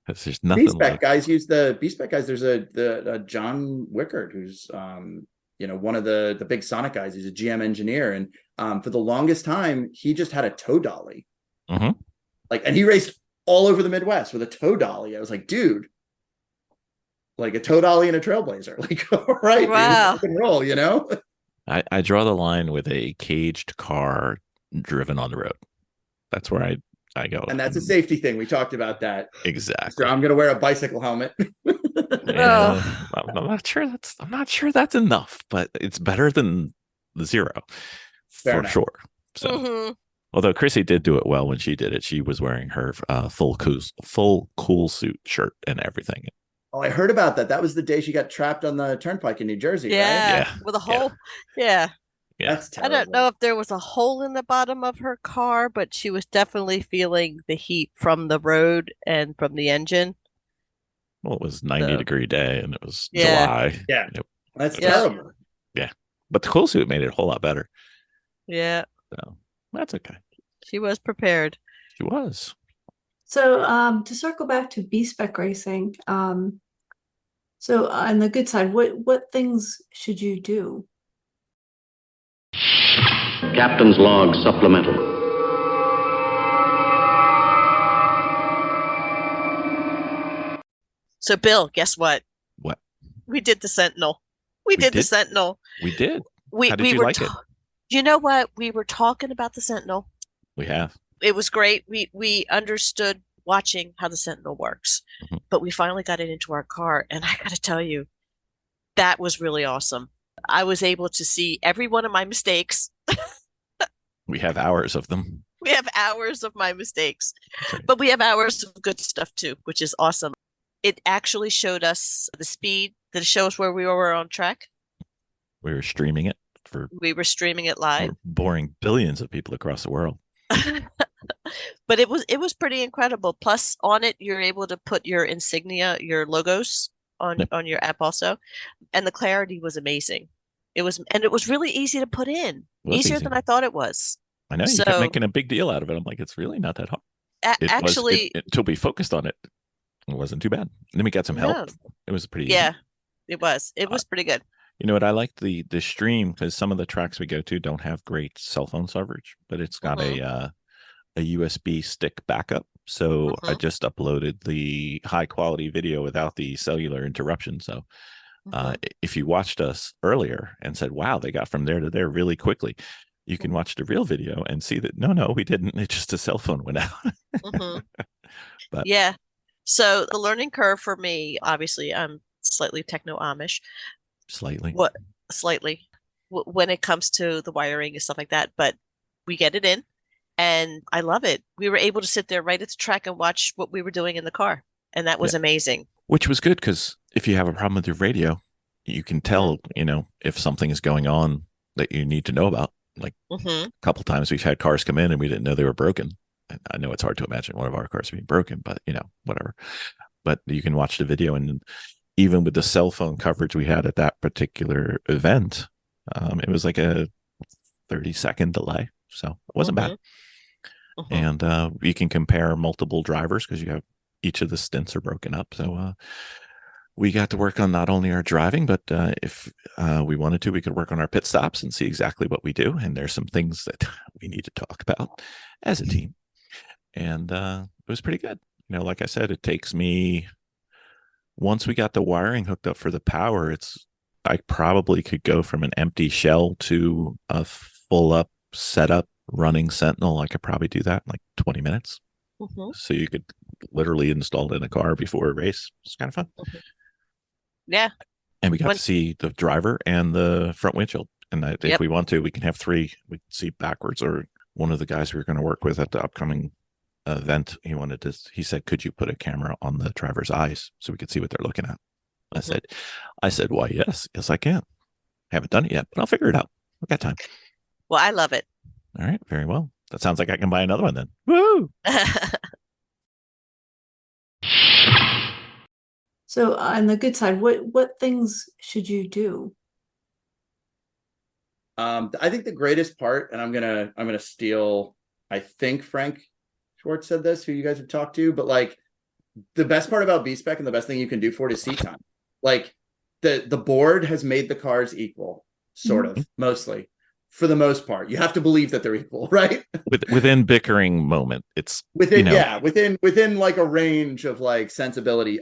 There's nothing. B Spec guys use the B Spec guys. There's a John Wickard who's one of the big Sonic guys. He's a GM engineer, and for the longest time he just had a tow dolly. And he raced all over the Midwest with a tow dolly. I was like, dude, like a tow dolly and a Trailblazer. Like, all right, wow, dude, rock and roll, I draw the line with a caged car driven on the road. That's where I go. And that's a safety thing. We talked about that. Exactly. So I'm going to wear a bicycle helmet. I'm not sure that's enough, but it's better than the zero for sure. So, although Chrissy did do it well when she did it, she was wearing her full cool suit shirt and everything. Oh, I heard about that. That was the day she got trapped on the turnpike in New Jersey, right? Yeah, with a hole. Yeah. That's terrible. I don't know if there was a hole in the bottom of her car, but she was definitely feeling the heat from the road and from the engine. Well, it was 90-degree day, and it was July. Yeah, that's terrible. Yeah, but the cool suit made it a whole lot better. Yeah. So that's okay. She was prepared. She was. So to circle back to B Spec racing, so on the good side, what things should you do? Captain's log supplemental. So, Bill, guess what? What? We did the Sentinel. We did the Sentinel. We did. How did we you were like it? You know what? We were talking about the Sentinel. We have. It was great. We understood watching how the Sentinel works, but we finally got it into our car, and I got to tell you, that was really awesome. I was able to see every one of my mistakes. We have hours of them. We have hours of my mistakes, but we have hours of good stuff too, which is awesome. It actually showed us the speed. Did it show us where we were on track? We were streaming it We were streaming it live, boring billions of people across the world. But it was pretty incredible. Plus, on it, you're able to put your insignia, your logos on your app also, and the clarity was amazing. It was really easy to put in, easier than I thought it was. I know you kept making a big deal out of it. I'm like, it's really not that hard. Until we focused on it, it wasn't too bad. And then we got some help. It was pretty easy. Yeah, it was. It was pretty good. You know what? I like the stream because some of the tracks we go to don't have great cell phone coverage, but it's got a USB stick backup. So I just uploaded the high quality video without the cellular interruption. So if you watched us earlier and said, wow, they got from there to there really quickly, you can watch the real video and see that no, we didn't. It's just a cell phone went out. But yeah. So the learning curve for me, obviously, I'm slightly techno Amish. Slightly. When it comes to the wiring and stuff like that, but we get it in, and I love it. We were able to sit there right at the track and watch what we were doing in the car, and that was amazing. Which was good because if you have a problem with your radio, you can tell, if something is going on that you need to know about. Like a couple times we've had cars come in and we didn't know they were broken. And I know it's hard to imagine one of our cars being broken, but whatever. but you can watch the video, and even with the cell phone coverage we had at that particular event, it was like a 30-second delay, so it wasn't bad. And you can compare multiple drivers because you have each of the stints are broken up. So we got to work on not only our driving, but if we wanted to, we could work on our pit stops and see exactly what we do. And there's some things that we need to talk about as a team. And it was pretty good. You know, like I said, it takes me, once we got the wiring hooked up for the power, I probably could go from an empty shell to a full up setup running Sentinel. I could probably do that in like 20 minutes. So you could literally install it in a car before a race. It's kind of fun. Yeah. And we got to see the driver and the front windshield. And if we want to, we can have three. We can see backwards. Or one of the guys we were going to work with at the upcoming event, he said, could you put a camera on the driver's eyes so we could see what they're looking at? I said, why, yes, I can. Haven't done it yet, but I'll figure it out. I've got time. Well, I love it. All right, very well. That sounds like I can buy another one then. Woo! So on the good side, what things should you do? I think the greatest part, and I'm gonna steal, I think Frank Schwartz said this, who you guys have talked to, but like the best part about B Spec and the best thing you can do for it is seat time. Like the board has made the cars equal, sort of, mostly. For the most part, you have to believe that they're equal, right? Within bickering moment, it's within within like a range of like sensibility.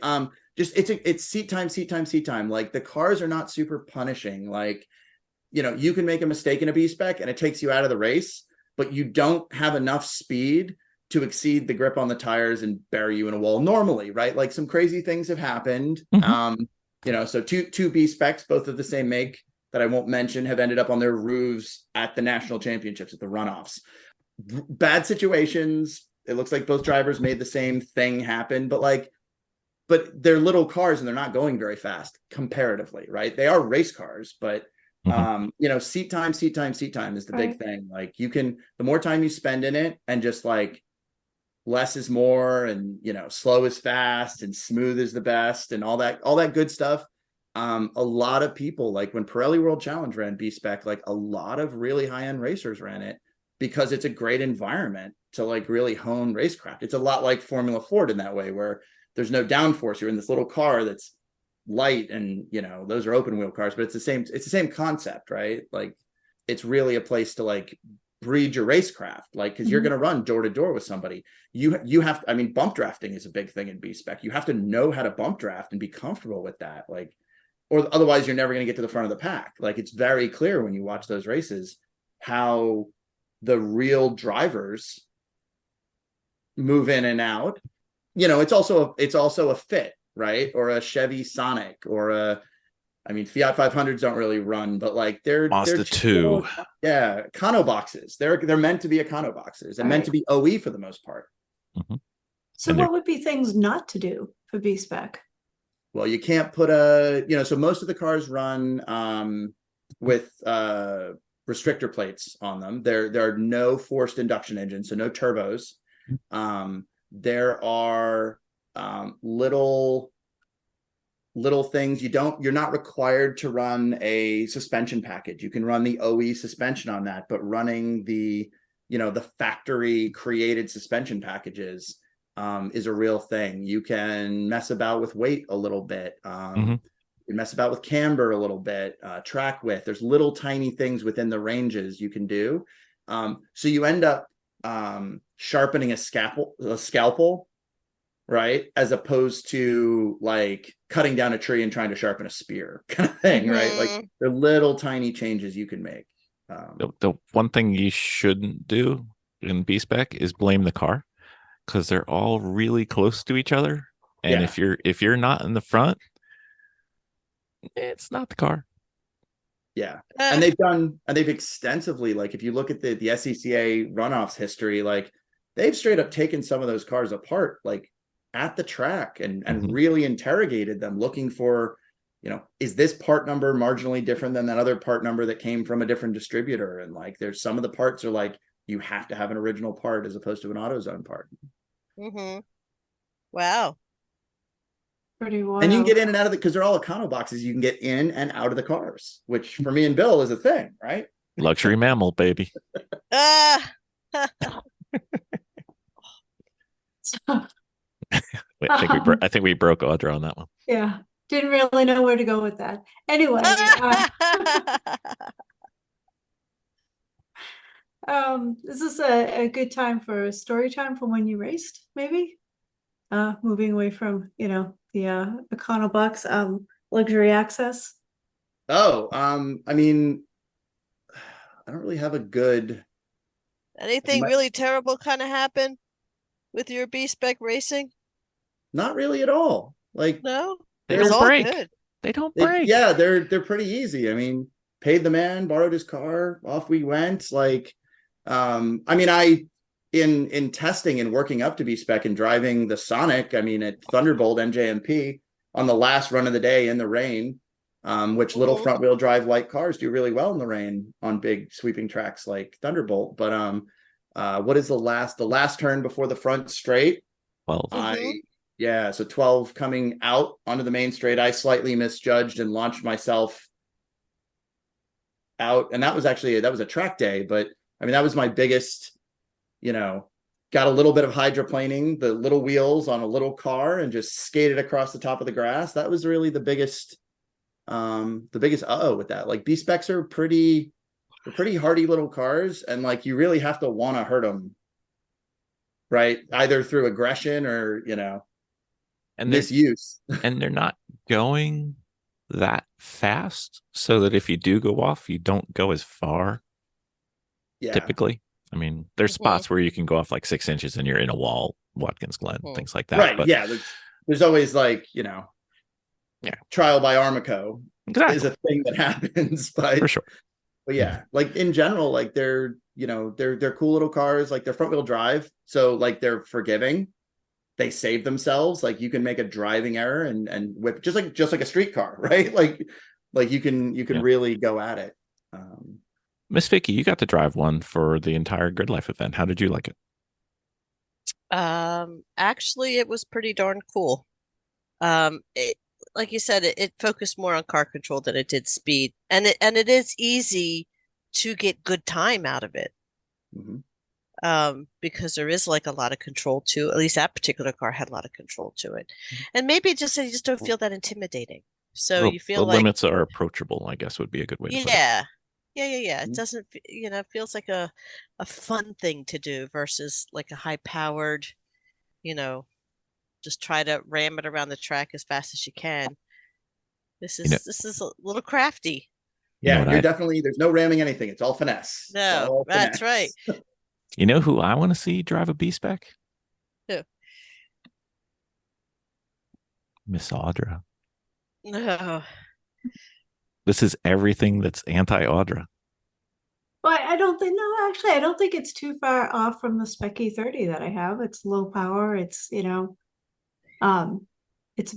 Just it's seat time. Like the cars are not super punishing. Like, you know, you can make a mistake in a B Spec and it takes you out of the race, but you don't have enough speed to exceed the grip on the tires and bury you in a wall normally, right? Like some crazy things have happened. You know, so two B Specs, both of the same make, that I won't mention, have ended up on their roofs at the national championships, at the runoffs. Bad situations. It looks like both drivers made the same thing happen, but they're little cars and they're not going very fast comparatively, right? They are race cars, but you know, seat time is the big thing. Like the more time you spend in it, and just like less is more, and you know, slow is fast and smooth is the best, and all that good stuff. A lot of people, like when Pirelli World Challenge ran B Spec, like a lot of really high-end racers ran it because it's a great environment to like really hone racecraft. It's a lot like Formula Ford in that way, where there's no downforce. You're in this little car that's light, and you know, those are open wheel cars, but it's the same concept, right? Like it's really a place to like breed your racecraft, like, because you're going to run door to door with somebody. You have to, I mean, bump drafting is a big thing in B Spec. You have to know how to bump draft and be comfortable with that. Like, or otherwise you're never going to get to the front of the pack. Like it's very clear when you watch those races how the real drivers move in and out. You know, it's also a Fit, right? Or a Chevy Sonic, or Fiat 500s don't really run, but like they're Mazda 2. Yeah, Econo boxes. They're meant to be Econo boxes and meant to be OE for the most part. So what would be things not to do for B Spec? Well, you can't put so most of the cars run with restrictor plates on them. There are no forced induction engines, so no turbos. There are little things you're not required to run a suspension package. You can run the OE suspension on that, but running the factory created suspension packages is a real thing. You can mess about with weight a little bit. You mess about with camber a little bit, track width. There's little tiny things within the ranges you can do. So you end up sharpening a scalpel, right? As opposed to like cutting down a tree and trying to sharpen a spear kind of thing, right? Like they're little tiny changes you can make. The one thing you shouldn't do in B Spec is blame the car, because they're all really close to each other. And if you're not in the front, it's not the car. Yeah. And they've extensively, like if you look at the SCCA runoffs history, like they've straight up taken some of those cars apart, like at the track, and really interrogated them, looking for, is this part number marginally different than that other part number that came from a different distributor? And like, there's some of the parts are like, you have to have an original part as opposed to an AutoZone part. Wow. pretty wild. And you can get in and out of it because they're all Econo boxes. You can get in and out of the cars, which for me and Bill is a thing, right? Luxury mammal, baby. Ah. Wait, I think we broke Audra on that one. Yeah, didn't really know where to go with that. Anyway, is this a good time for a story time from when you raced, maybe? Moving away from, the Econo box, luxury access. Oh, I mean, I don't really have a good. Anything really terrible kind of happen with your B Spec racing? Not really at all. Like, No, They it was don't all break. good. They don't break. yeah, they're pretty easy. I mean, paid the man, borrowed his car, off we went. Like, I mean, in testing and working up to B Spec and driving the Sonic, I mean, at Thunderbolt NJMP on the last run of the day in the rain, which little front wheel drive light cars do really well in the rain on big sweeping tracks like Thunderbolt. But what is the last turn before the front straight? 12. So 12 coming out onto the main straight, I slightly misjudged and launched myself out. And that was a track day, but I mean, that was my biggest, got a little bit of hydroplaning, the little wheels on a little car and just skated across the top of the grass. That was really the biggest with that. Like B Specs are pretty hardy little cars. And like, you really have to want to hurt them, right? Either through aggression or, And misuse. And they're not going that fast, so that if you do go off, you don't go as far. Yeah. Typically, I mean, there's spots where you can go off like 6 inches and you're in a wall, Watkins Glen, things like that. Right. But, yeah. There's always like, trial by Armico is a thing that happens, but for sure. But yeah, like in general, like they're cool little cars, like they're front wheel drive. So like they're forgiving. They save themselves. Like you can make a driving error and whip just like a street car, right? Like you can really go at it. Miss Vicki, you got to drive one for the entire Grid Life event. How did you like it? Actually, it was pretty darn cool. Like you said, it focused more on car control than it did speed, and it is easy to get good time out of it. Because there is like a lot of control to, at least that particular car had a lot of control to it, and maybe you just don't feel that intimidating. So you feel the like limits are approachable, I guess would be a good way to put it. Yeah. It doesn't, it feels like a fun thing to do versus like a high powered, just try to ram it around the track as fast as you can. This is a little crafty. Yeah, there's no ramming anything. It's all finesse. No, that's right. You know who I want to see drive a B Spec? Who? Miss Audra. No. This is everything that's anti-Audra. Well, I don't think it's too far off from the Spec E30 that I have. It's low power. It's, it's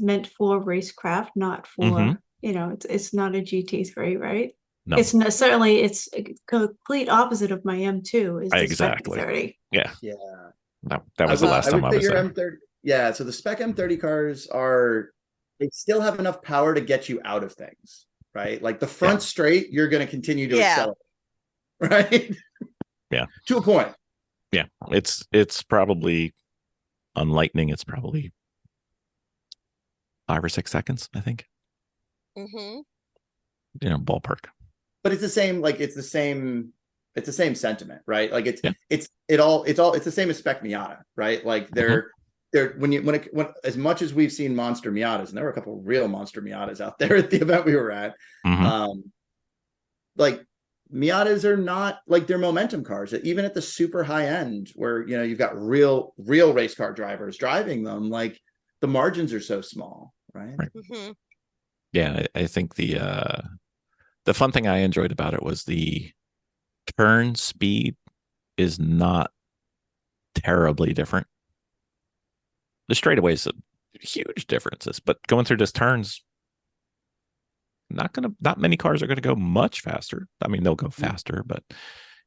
meant for racecraft, not for, it's not a GT3, right? No. It's certainly it's a complete opposite of my M2 is the Exactly. Spec E30. Yeah. Yeah. No, that was the last time I was there. M30, yeah, so the Spec M30 cars they still have enough power to get you out of things, right? Like the front straight, you're going to continue to accelerate, right? Yeah. To a point. Yeah. It's probably on Lightning, it's probably 5 or 6 seconds, I think. Ballpark. But it's the same sentiment, right? Like it's the same as Spec Miata, right? Like they're when as much as we've seen monster Miatas, and there were a couple of real monster Miatas out there at the event we were at, like Miatas are not like they're momentum cars. Even at the super high end, where you've got real race car drivers driving them, like the margins are so small, right? Yeah, I think the fun thing I enjoyed about it was the turn speed is not terribly different. The straightaways huge differences, but going through just turns, not many cars are gonna go much faster. I mean, they'll go faster, but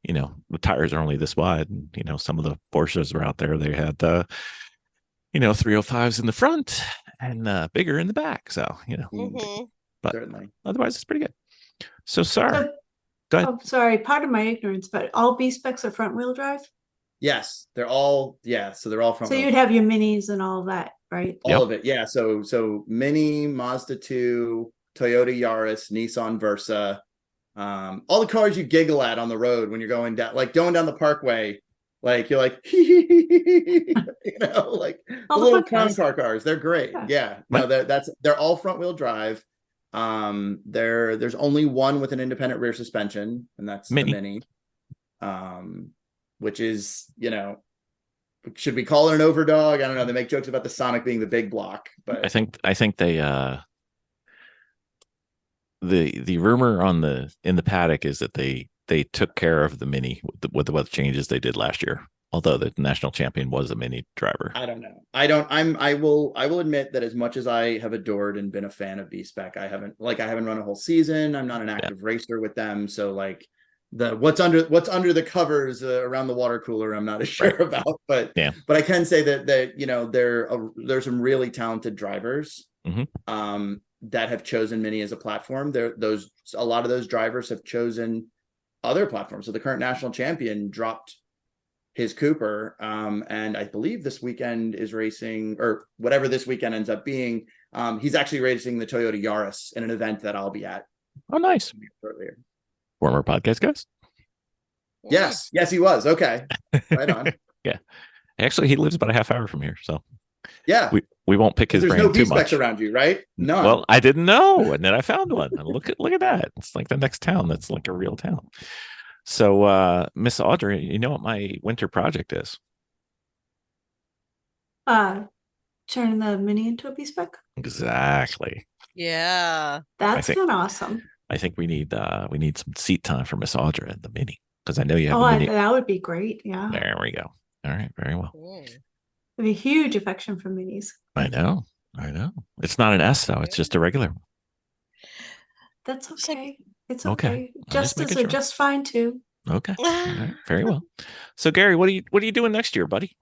the tires are only this wide, and some of the Porsches are out there, they had 305s in the front and bigger in the back. So, Mm-hmm. but Certainly. otherwise it's pretty good. So, Sarah, So, go ahead. oh, sorry, pardon my ignorance, but all B specs are front wheel drive. Yes, they're all so they're all front So wheel you'd drive. have your minis and all that, right? All Yep. of it. Yeah. So Mini, Mazda 2, Toyota Yaris, Nissan Versa, all the cars you giggle at on the road when you're going down, like going down the parkway, like you're like, like the All the little fun clown cars. car cars. They're great. Yeah. Yeah. No, they're all front wheel drive. There's only one with an independent rear suspension, and that's Mini. the Mini. Which is, should we call it an overdog? I don't know. They make jokes about the Sonic being the big block, but I think they the rumor in the paddock is that they took care of the Mini with the changes they did last year. Although the national champion was a Mini driver. I don't know. I will admit that as much as I have adored and been a fan of B Spec, I haven't run a whole season. I'm not an active racer with them, so like what's under the covers around the water cooler, I'm not as sure about. But I can say that there's some really talented drivers that have chosen Mini as a platform. A lot of those drivers have chosen other platforms. So the current national champion dropped his Cooper, and I believe this weekend is racing, or whatever this weekend ends up being. He's actually racing the Toyota Yaris in an event that I'll be at. Oh, nice. Earlier. Former podcast guest. Yes, he was. Okay, right on. Yeah, actually, he lives about a half hour from here, so yeah, we won't pick his brain no too B-specs much around you, right? No. Well, I didn't know, and then I found one. And look at that. It's like the next town. That's like a real town. So, Miss Audrey, you know what my winter project is? Turning the Mini into a B spec. Exactly. Yeah. That's kind of awesome. I think we need some seat time for Miss Audrey in the Mini, because I know you have Oh, a Mini. that would be great. Yeah. There we go. All right, very well. It'd be a huge affection for minis. I know. It's not an S though. It's just a regular one. That's okay. It's Okay. okay. Justice are just fine too. Okay. All right. Very well. So, Gary, what are you doing next year, buddy?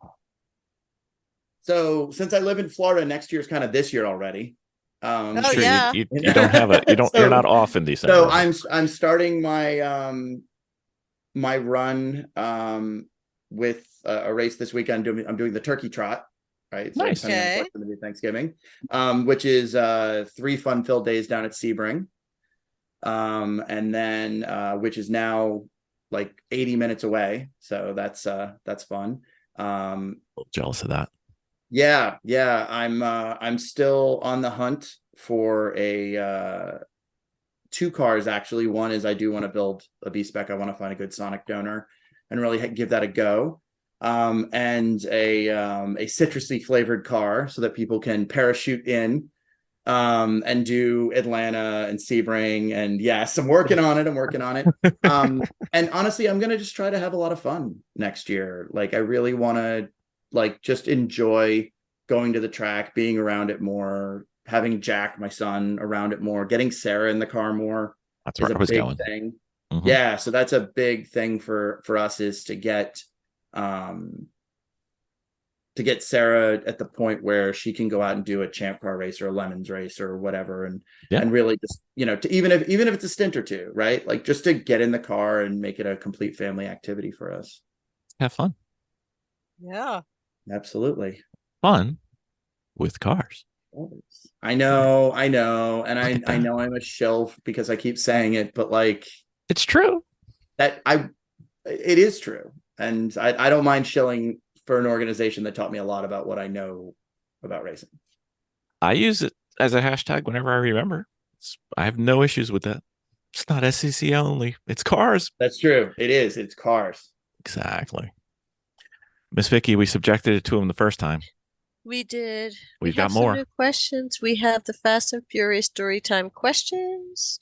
So since I live in Florida, next year's kind of this year already. Sure, yeah. you don't have you're not off in December. So I'm starting my my run with a race this weekend. I'm doing the turkey trot, right? So nice. Okay. Going to be Thanksgiving, which is 3 fun-filled days down at Sebring, and then which is now like 80 minutes away. So that's fun. A little jealous of that. Yeah. I'm still on the hunt for a 2 cars actually. One is I do want to build a B spec. I want to find a good Sonic donor and really give that a go. And a citrusy flavored car so that people can parachute in and do Atlanta and Sebring. And yes, I'm working on it. And honestly, I'm gonna just try to have a lot of fun next year. Like I really want to just enjoy going to the track, being around it more, having Jack, my son, around it more, getting Sarah in the car more. That's where I was going. Thing. Mm-hmm. Yeah, so that's a big thing for us, is to get Sarah at the point where she can go out and do a champ car race or a lemons race or whatever, and really just to even if it's a stint or two, right? Like just to get in the car and make it a complete family activity for us. Have fun. Yeah. Absolutely. Fun with cars. I know, and I know I'm a shill because I keep saying it, but like it's true. It is true, and I don't mind shilling for an organization that taught me a lot about what I know about racing. I use it as a hashtag whenever I remember. I have no issues with that. It's not SCCA only. It's cars. That's true. It is. It's cars. Exactly. Miss Vicki, we subjected it to him the first time. We did. We've have got more some new questions. We have the Fast and Furious Storytime questions.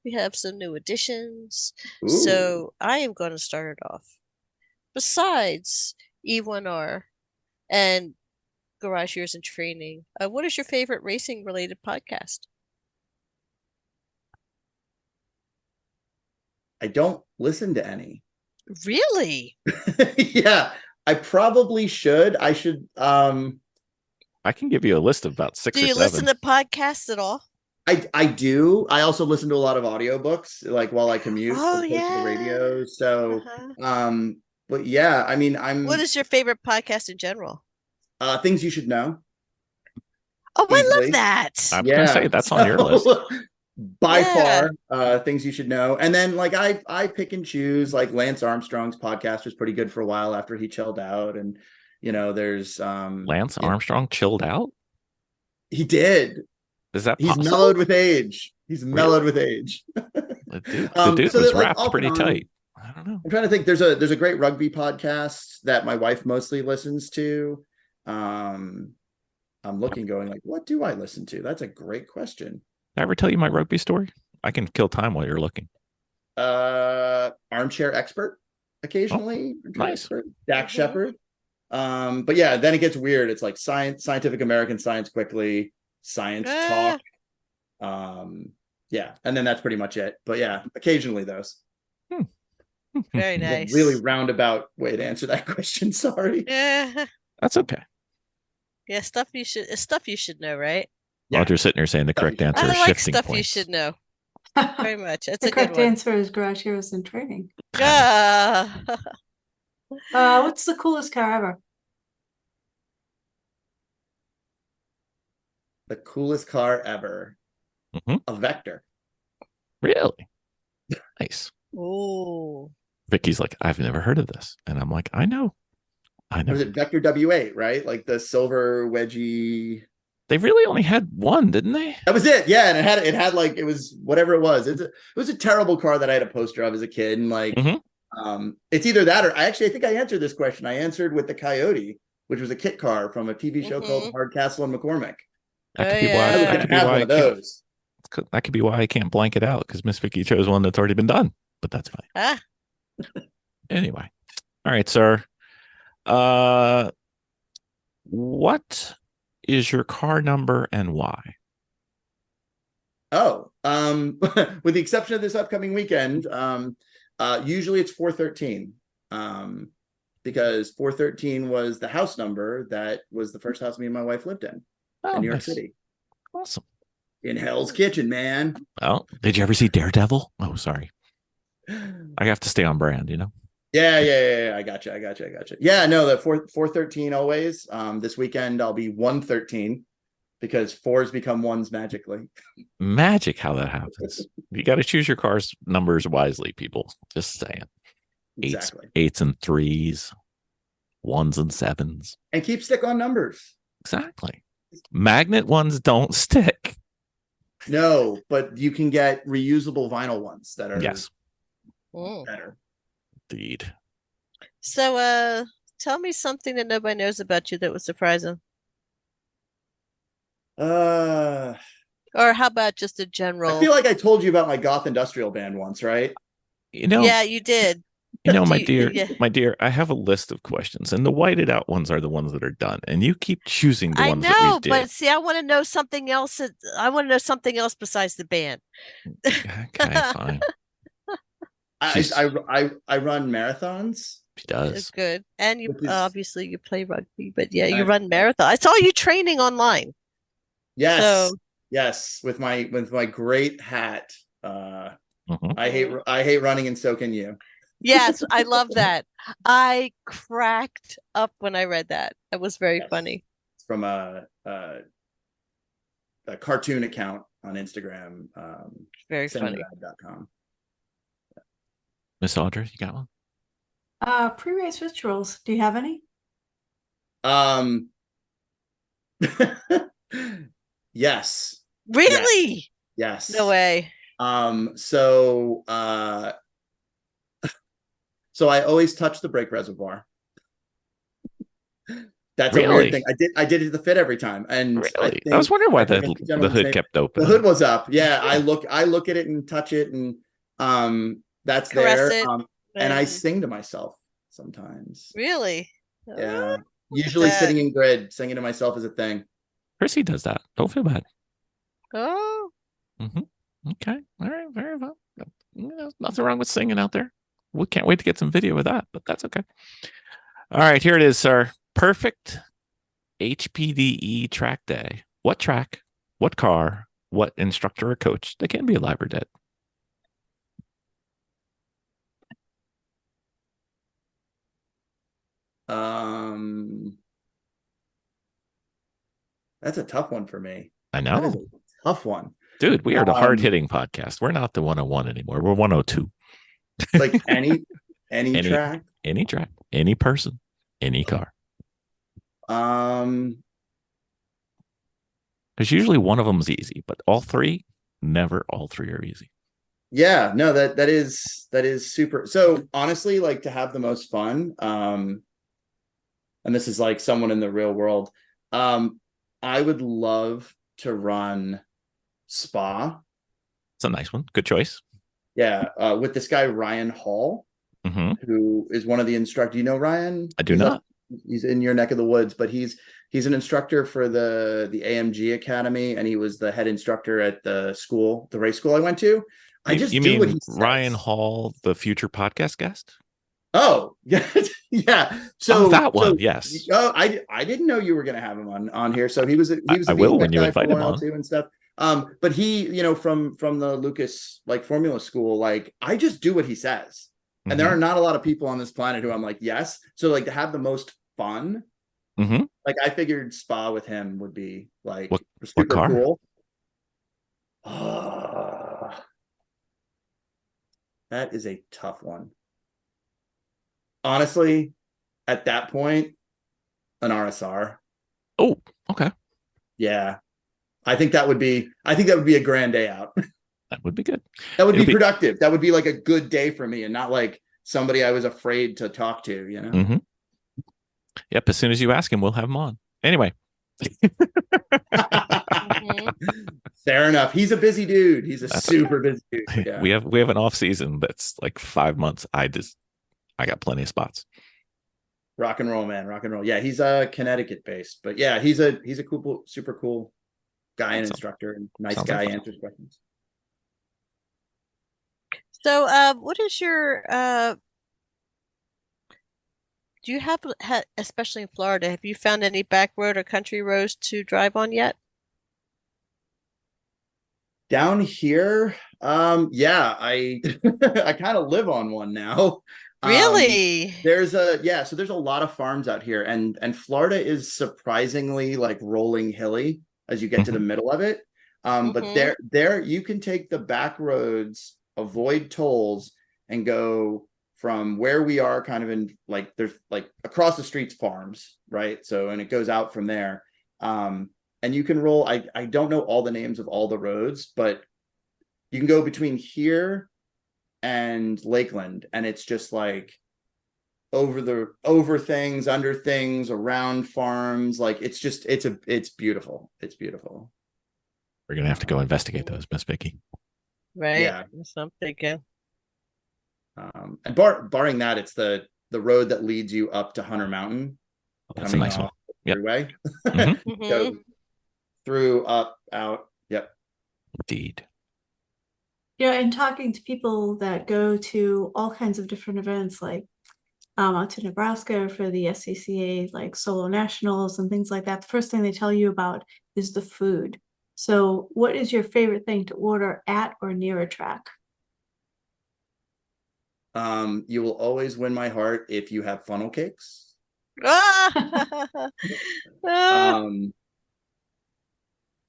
We have some new additions. Ooh. So I am going to start it off. Besides E1R and Garage Years and Training, what is your favorite racing related podcast? I don't listen to any. Really? Yeah, I probably should. I should. I can give you a list of about 6 Do or you 7. listen to podcasts at all? I do. I also listen to a lot of audiobooks, like while I commute, Oh, as opposed to the yeah. radio. So, Uh-huh. but yeah, I mean, I'm What is your favorite podcast in general? things you should know Oh, I love easily. that. I was going to say that's on your list. By Yeah. far, things you should know. And then like I pick and choose. Like Lance Armstrong's podcast was pretty good for a while after he chilled out. And there's Lance Armstrong chilled out? he did. Is that He's possible? mellowed with age. He's mellowed with age. The dude so was that, like, wrapped off pretty and on, tight. I don't know. I'm trying to think. There's a great rugby podcast that my wife mostly listens to. I'm looking, going like, what do I listen to? That's a great question. Did I ever tell you my rugby story? I can kill time while you're looking. Armchair Expert occasionally. Nice. Dak Shepard. But yeah, then it gets weird. It's like Scientific American, Science Quickly, Science Talk. Yeah, and then that's pretty much it. But yeah, occasionally those. Very nice. Really roundabout way to answer that question. Sorry. Yeah. That's okay. Yeah, stuff you should know, right? Yeah. Roger's sitting there saying the correct answer I is like shifting stuff points. you should know very much. That's The a good correct one. answer is garage heroes in training. Ah. What's the coolest car ever? The coolest car ever. Mhm. A Vector. Really? Nice. Ooh. Vicky's like, I've never heard of this. And I'm like, I know. Was it Vector W8, right? Like the silver wedgie. They really only had one, didn't they? That was it. Yeah, and it had like, it was whatever it was. It was a terrible car that I had a poster of as a kid, and like Mhm. It's either that or I think I answered this question. I answered with the Coyote, which was a kit car from a TV show called Hardcastle and McCormick. That could be yeah. why. I was That gonna could be have why. one I of can't, those. that could be why I can't blank it out, because Miss Vicky chose one that's already been done. But that's fine. Ah. Anyway, all right, sir. What is your car number and why? Oh, with the exception of this upcoming weekend, usually it's 413. Because 413 was the house number that was the first house me and my wife lived in New York Nice. City. Awesome. In Hell's Kitchen, man. Oh, did you ever see Daredevil? Oh, sorry. I have to stay on brand, you know? Yeah. I got you. Yeah, no, the 413 always. This weekend I'll be 113 because fours become ones magically. Magic how that happens. You got to choose your car's numbers wisely, people. Just saying. Exactly. Eights and threes, ones and sevens. And keep stick on numbers. Exactly. Magnet ones don't stick. No, but you can get reusable vinyl ones that are better. Indeed. So, tell me something that nobody knows about you that was surprising. Or how about just a general? I feel like I told you about my goth industrial band once, right? You know, Yeah, you did. my dear, I have a list of questions, and the whited out ones are the ones that are done, and you keep choosing the ones that we did. But see, I want to know something else. I want to know something else besides the band. Okay, fine. I run marathons. She does. It's good, and you Which is- obviously you play rugby, but yeah, you run marathon. I saw you training online. Yes, So- yes, with my great hat. Mhm. I hate running, and so can you. Yes, I love that. I cracked up when I read that. It was very Yes. funny. It's from a cartoon account on Instagram. Very funny. Sendrad.com. Miss Audrey, you got one? Pre-race rituals. Do you have any? Yes. Really? Yes. No way. So I always touch the brake reservoir. That's a Really? weird thing. I did it at the fit every time. And Really? I was wondering why the hood kept open. The hood was up. Yeah, I look at it and touch it, and that's Caress there. it, and I sing to myself sometimes. Really? Yeah. Oh, Usually that. sitting in grid, singing to myself is a thing. Chrissy does that. Don't feel bad. Oh, Okay. All right. Very well. Nothing wrong with singing out there. We can't wait to get some video of that, but that's okay. All right. Here it is, sir. Perfect HPDE track day. What track, what car, what instructor or coach? They can be alive or dead. That's a tough one for me. I That is know. a tough one. Dude, we are the hard-hitting podcast. We're not the 101 anymore. We're 102. Like any track. Any track, any person, any car. Um, Because usually one of them is easy, but all three, never all three are easy. yeah, no, that is super. So honestly, like to have the most fun, and this is like someone in the real world, I would love to run Spa. It's a nice one. Good choice. Yeah, with this guy Ryan Hall, who is one of the instructors. You know Ryan? I do not. He's in your neck of the woods, but he's an instructor for the AMG Academy, and he was the head instructor at the race school I went to. You mean Ryan Hall, the future podcast guest? Oh, yeah, yeah. So that one, yes. Oh, I didn't know you were going to have him on here. So he was a I will when you invite him on too and stuff. But he, from the Lucas like Formula School, like I just do what he says, and there are not a lot of people on this planet who I'm like yes. So like to have the most fun, like I figured Spa with him would be like super cool. That is a tough one. Honestly, at that point, an RSR. Oh, okay. Yeah. I think that would be a grand day out. That would be good. That would be productive. That would be like a good day for me and not like somebody I was afraid to talk to, Yep. As soon as you ask him, we'll have him on. Anyway. Fair enough. He's a busy dude. He's super busy dude. Yeah. We have an off season that's like 5 months. I got plenty of spots. Rock and roll, man. Rock and roll. Yeah, he's Connecticut based, but yeah, he's a cool, super cool guy and instructor, and nice guy. Answers questions. So, what is your do you have, especially in Florida, have you found any back road or country roads to drive on yet? Down here, yeah, I I kind of live on one now. Really? So there's a lot of farms out here, and Florida is surprisingly like rolling hilly as you get to the middle of it. But there you can take the back roads, avoid tolls, and go from where we are kind of in like there's like across the streets farms, right? So and it goes out from there. And you can roll, I don't know all the names of all the roads, but you can go between here and Lakeland, and it's just like over things, under things, around farms. Like it's beautiful. It's beautiful. We're gonna have to go investigate those, Miss Vicki. Right. Yeah. That's what I'm thinking. And barring that, it's the road that leads you up to Hunter Mountain. That's a nice one. Yep. Freeway. Mhm. Go through, up, out. Yep. Indeed. Yeah, and talking to people that go to all kinds of different events, like out to Nebraska for the SCCA, like solo nationals and things like that, the first thing they tell you about is the food. So what is your favorite thing to order at or near a track? You will always win my heart if you have funnel cakes.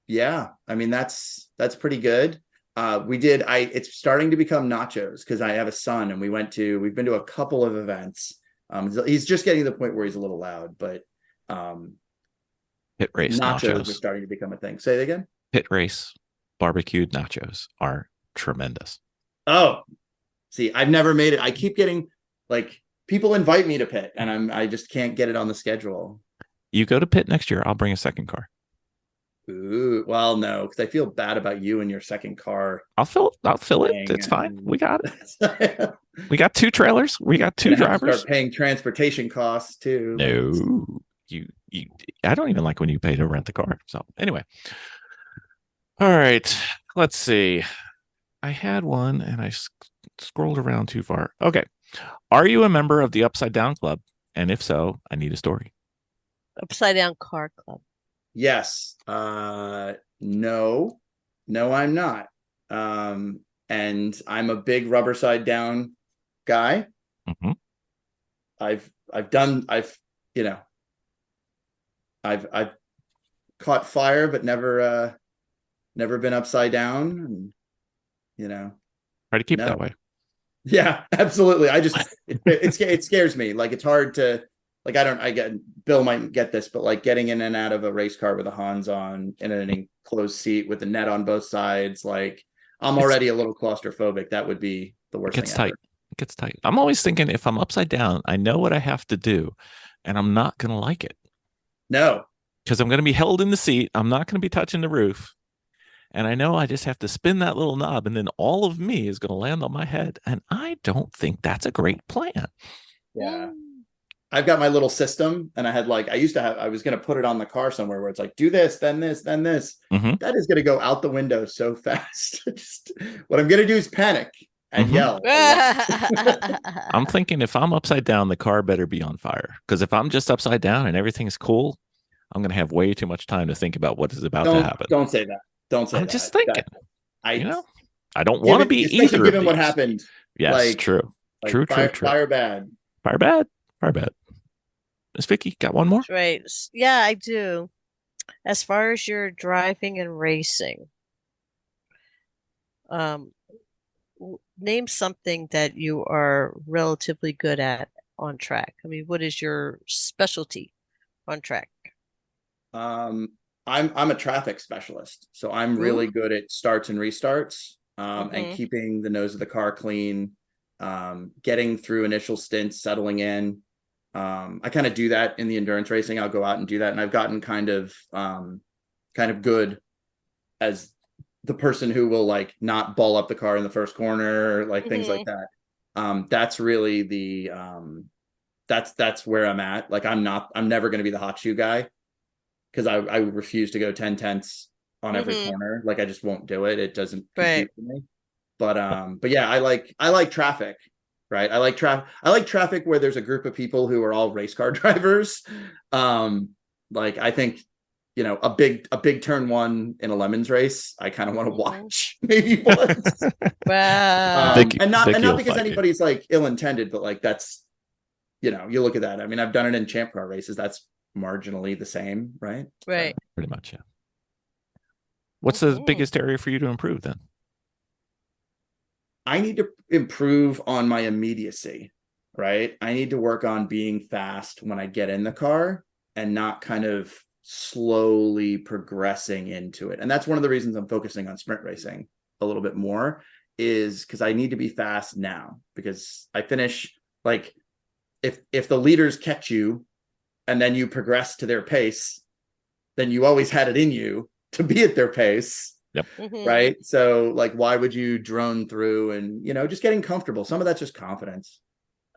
Yeah, I mean that's pretty good. It's starting to become nachos because I have a son, and we've been to a couple of events. He's just getting to the point where he's a little loud, but Pit race nachos are starting to become a thing. Say it again. Pit race barbecued nachos are tremendous. Oh, see, I've never made it. I keep getting like people invite me to pit, and I just can't get it on the schedule. You go to pit next year, I'll bring a second car. Ooh, well, no, because I feel bad about you and your second car. I'll fill it. It's fine. We got it. We got 2 trailers. We got 2 drivers. Start paying transportation costs too. No, you. I don't even like when you pay to rent the car. So anyway, all right. Let's see. I had one and I scrolled around too far. Okay. Are you a member of the Upside Down Club? And if so, I need a story. Upside Down Car Club. Yes. No, I'm not. And I'm a big rubber side down guy. Mm-hmm. I've caught fire, but never been upside down. And, Try to keep no. that way. Yeah, absolutely. It scares me. Like, it's hard to, like, Bill might get this, but like getting in and out of a race car with the Hans on in an enclosed seat with the net on both sides, like, I'm already a little claustrophobic. That would be the worst thing ever. It gets tight. I'm always thinking, if I'm upside down, I know what I have to do, and I'm not going to like it. No. Because I'm going to be held in the seat. I'm not going to be touching the roof. And I know I just have to spin that little knob, and then all of me is going to land on my head. And I don't think that's a great plan. Yeah. I've got my little system, and I was going to put it on the car somewhere where it's like, do this, then this, then this. Mm-hmm. That is going to go out the window so fast. What I'm going to do is panic and yell. I'm thinking, if I'm upside down, the car better be on fire. Because if I'm just upside down and everything's cool, I'm going to have way too much time to think about what is about to happen. Don't say that. Don't say that. I'm just thinking. I don't want to be especially either. Given of what these. Happened. Yes, like, true. Like True. Fire bad. Fire bad. Miss Vicki, got one more? Right. Yeah, I do. As far as your driving and racing, name something that you are relatively good at on track. I mean, what is your specialty on track? I'm a traffic specialist, so I'm really good at starts and restarts, and keeping the nose of the car clean, getting through initial stints, settling in. I kind of do that in the endurance racing. I'll go out and do that, and I've gotten kind of good as the person who will like not ball up the car in the first corner, like things like that. That's really the that's where I'm at. Like, I'm never going to be the hot shoe guy, because I refuse to go 10 tenths on every corner. Like, I just won't do it. It doesn't compute for me. But yeah, I like traffic, right? I like traffic where there's a group of people who are all race car drivers. Like, I think, a big turn one in a Lemons race, I kind of want to watch maybe once. Wow. And not because anybody's like ill-intended, but like, that's, you look at that. I mean, I've done it in champ car races. That's marginally the same, right? Right. Pretty much, yeah. What's the biggest area for you to improve then? I need to improve on my immediacy, right? I need to work on being fast when I get in the car and not kind of slowly progressing into it. And that's one of the reasons I'm focusing on sprint racing a little bit more, is because I need to be fast now, because I finish, like, if the leaders catch you and then you progress to their pace, then you always had it in you to be at their pace. Yep. Right. So, like, why would you drone through and, just getting comfortable? Some of that's just confidence.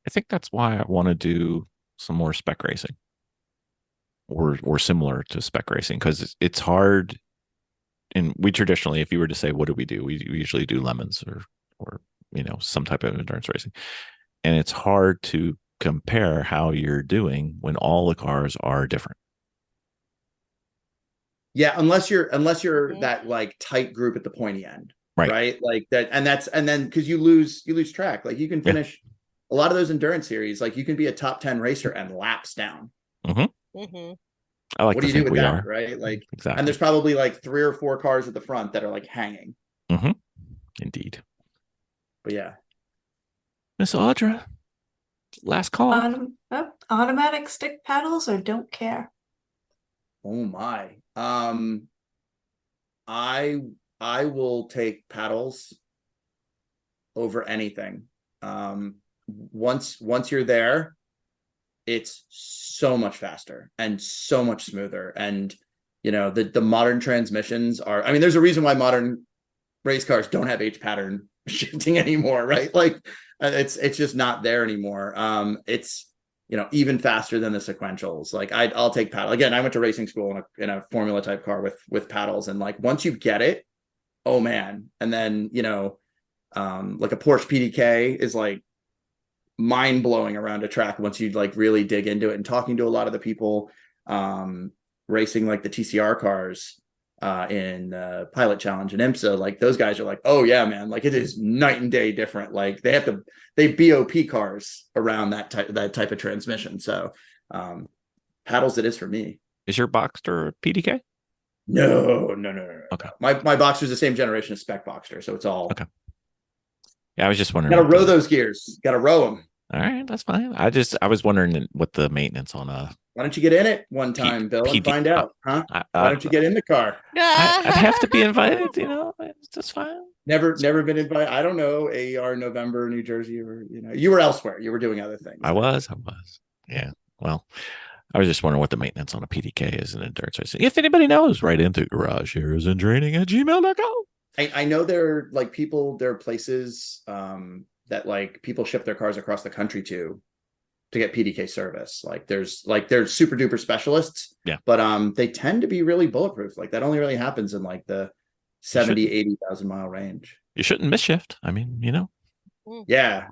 I think that's why I want to do some more spec racing, or similar to spec racing, because it's hard. And we traditionally, if you were to say, what do? We usually do Lemons or some type of endurance racing. And it's hard to compare how you're doing when all the cars are different. Yeah, unless you're that like tight group at the pointy end, right? Like that, and then because you lose track. Like, you can finish a lot of those endurance series. Like, you can be a top 10 racer and laps down. I like. What do you do with that, right? Like, exactly. And there's probably like 3 or 4 cars at the front that are like hanging. Indeed. But yeah, Miss Audra, last call. Automatic stick paddles or don't care? Oh my. I will take paddles over anything. Once you're there, it's so much faster and so much smoother. And the modern transmissions are, I mean, there's a reason why modern race cars don't have H pattern shifting anymore, right? Like, it's just not there anymore. It's even faster than the sequentials. Like, I'll take paddle. Again, I went to racing school in a formula type car with paddles. And like, once you get it, oh man. And then, like a Porsche PDK is like mind blowing around a track once you like really dig into it. And talking to a lot of the people racing like the TCR cars in Pilot Challenge and IMSA, like those guys are like, oh yeah, man, like it is night and day different. Like they BOP cars around that type of transmission. So paddles it is for me. Is your Boxster PDK? No. Okay. My Boxster's the same generation as Spec Boxster, so it's all okay. Yeah, I was just wondering. Gotta row those gears. Gotta row them. All right, that's fine. I was wondering what the maintenance on Why don't you get in it one time, Bill, and find out, huh? Why don't you get in the car? I'd have to be invited, it's just fine. Never been invited. I don't know, AER November, New Jersey, or you were elsewhere. You were doing other things. I was. Yeah. Well, I was just wondering what the maintenance on a PDK is in endurance racing. If anybody knows, write into garageheroesandtraining@gmail.com. I know there are places that like people ship their cars across the country to get PDK service. Like there's super duper specialists. Yeah. But they tend to be really bulletproof. Like that only really happens in like the 80,000 mile range. You shouldn't miss shift. I mean, Yeah.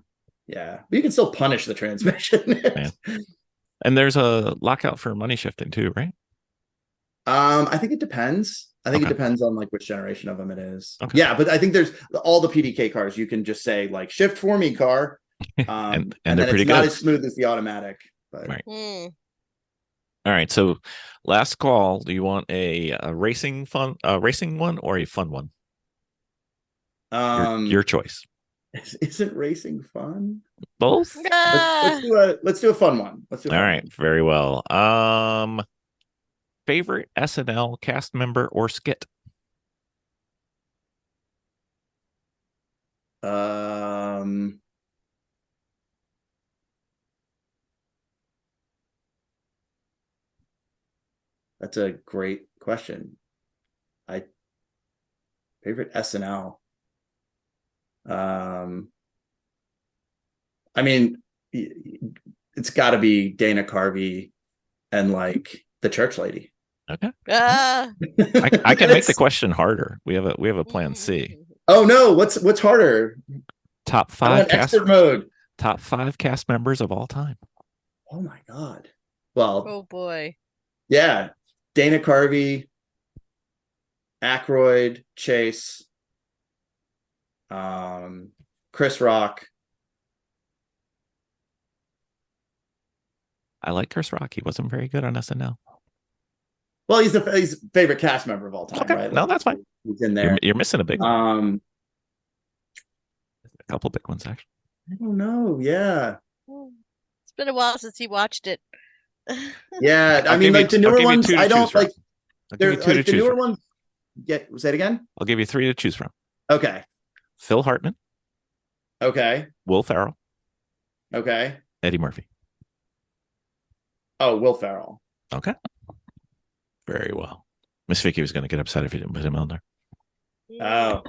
But you can still punish the transmission. Yeah. And there's a lockout for money shifting too, right? I think it depends. It depends on like which generation of them it is. Okay. Yeah, but I think there's all the PDK cars. You can just say like shift for me car, and then they're pretty it's good. not as smooth as the automatic. But right. All right. So last call. Do you want a racing one or a fun one? Your choice. Isn't racing fun? Both. Let's do a fun one. All right. Very well. Favorite SNL cast member or skit? That's a great question. Favorite SNL. I mean, it's got to be Dana Carvey and like the church lady. Okay. I can make the question harder. We have a plan C. Oh no! What's harder? Top 5 cast expert mode. Top 5 cast members of all time. Oh my god! Well, oh boy. Yeah, Dana Carvey, Aykroyd, Chase, Chris Rock. I like Chris Rock. He wasn't very good on SNL. Well, he's a favorite cast member of all time, okay. right? No, that's fine. He's in there. You're missing a big one. A couple big ones, actually. I don't know. Yeah. It's been a while since he watched it. Yeah, I mean, like the newer ones, I don't like. There's like the newer ones. Say it again. I'll give you 3 to choose from. Okay. Phil Hartman. Okay. Will Ferrell. Okay. Eddie Murphy. Oh, Will Ferrell. Okay. Very well. Miss Vicki was going to get upset if you didn't put him on there. Oh,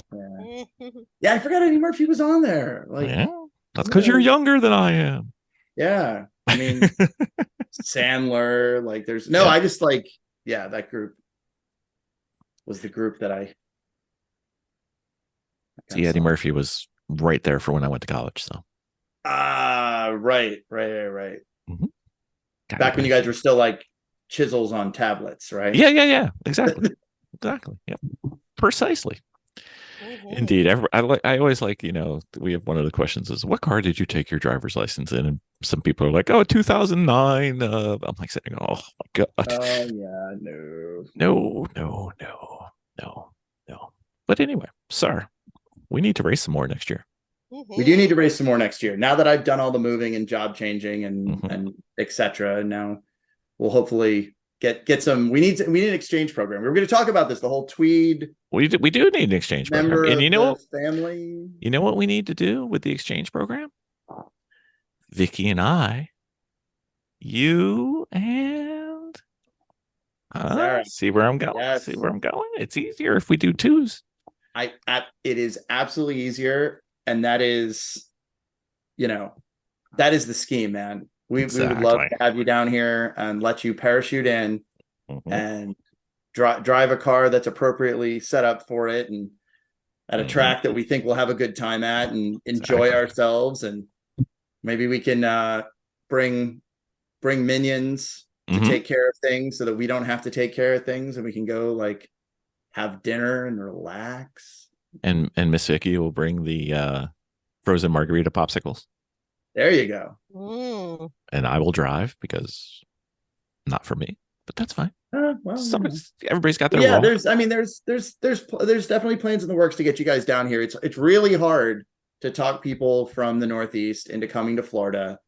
yeah. I forgot Eddie Murphy was on there. Like, that's because you're younger than I am. Yeah, I mean, Sandler. Like, there's no. I just like, that group was the group that I. See, Eddie Murphy was right there for when I went to college. So. Right. Mm-hmm. Back when you guys were still like chisels on tablets, right? Yeah. Exactly. Yep. Precisely. Mm-hmm. Indeed. I always like, we have one of the questions is, what car did you take your driver's license in? And some people are like, 2009. I'm like saying, oh my God. Yeah, No. But anyway, sir, we need to race some more next year. We do need to race some more next year. Now that I've done all the moving and job changing and etc. Now we'll hopefully get some. We need an exchange program. We're going to talk about this. The whole Tweed. We do need an exchange program. And you know what? Family. You know what we need to do with the exchange program? Vicki and I, you and see where I'm going. Yes. See where I'm going. It's easier if we do 2s. It is absolutely easier. And that is, that is the scheme, man. We would love to have you down here and let you parachute in and drive a car that's appropriately set up for it and at a track that we think we'll have a good time at and enjoy ourselves. And maybe we can bring minions to Mhm. take care of things so that we don't have to take care of things and we can go like have dinner and relax. And Miss Vicki will bring the frozen margarita popsicles, There you go. Mm. and I will drive because not for me, but that's fine. Well, Everybody's got their yeah, role. there's definitely plans in the works to get you guys down here. It's really hard to talk people from the Northeast into coming to Florida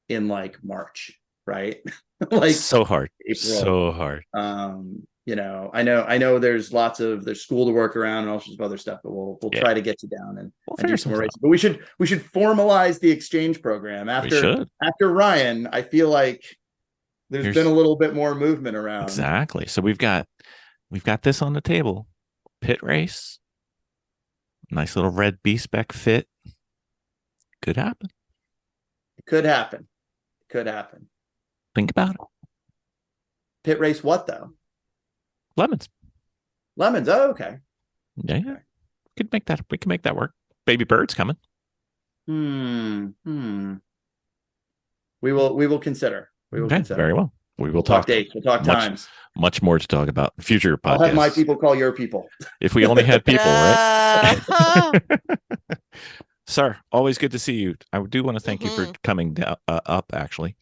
in like March, right? Like so hard, April. so hard. I know there's school to work around and all sorts of other stuff, but we'll try to get you down and Figure do some more something racing. But we should formalize the exchange program after Ryan. I feel like there's been a little bit more movement around. Exactly. So we've got this on the table. Pit race. Nice little red B Spec fit. Could happen. It could happen. Could happen. Think about it. Pit race what though? Lemons. Oh, okay. Yeah. We can make that work. Baby bird's coming. We will consider. Very well. We'll talk dates. We'll talk times. Much more to talk about in future podcasts. I'll have my people call your people. If we only had people, right? Sir, always good to see you. I do want to thank you for coming up, actually.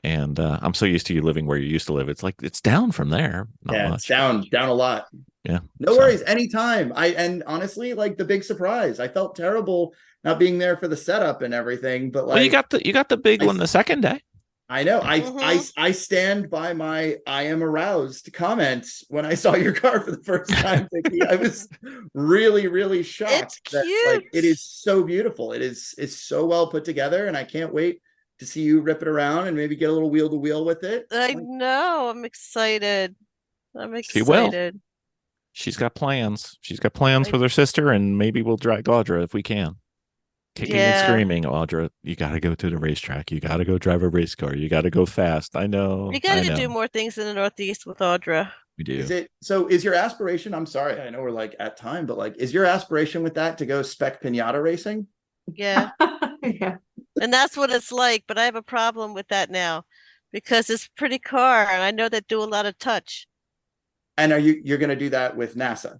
And I'm so used to you living where you used to live. It's like it's down from there. Not much. It's down a lot. Yeah. No worries. Anytime. And honestly, like the big surprise. I felt terrible not being there for the setup and everything. But like you got the big one the second day. I know. I stand by my I am aroused comments when I saw your car for the first time, Vicki. I was really, really shocked. It's cute. Like, it is so beautiful. It's so well put together, and I can't wait to see you rip it around and maybe get a little wheel to wheel with it. I know. I'm excited. She will. She's got plans. She's got plans with her sister, and maybe we'll drag Audra if we can. Kicking and screaming, Audra, you got to go to the racetrack. You got to go drive a race car. You got to go fast. I know. We got to do more things in the Northeast with Audra. We do. Is your aspiration, I'm sorry, I know we're like at time, but like, is your aspiration with that to go spec pinata racing? Yeah. Yeah. And that's what it's like. But I have a problem with that now because it's a pretty car. And I know they do a lot of touch. And you're going to do that with NASA?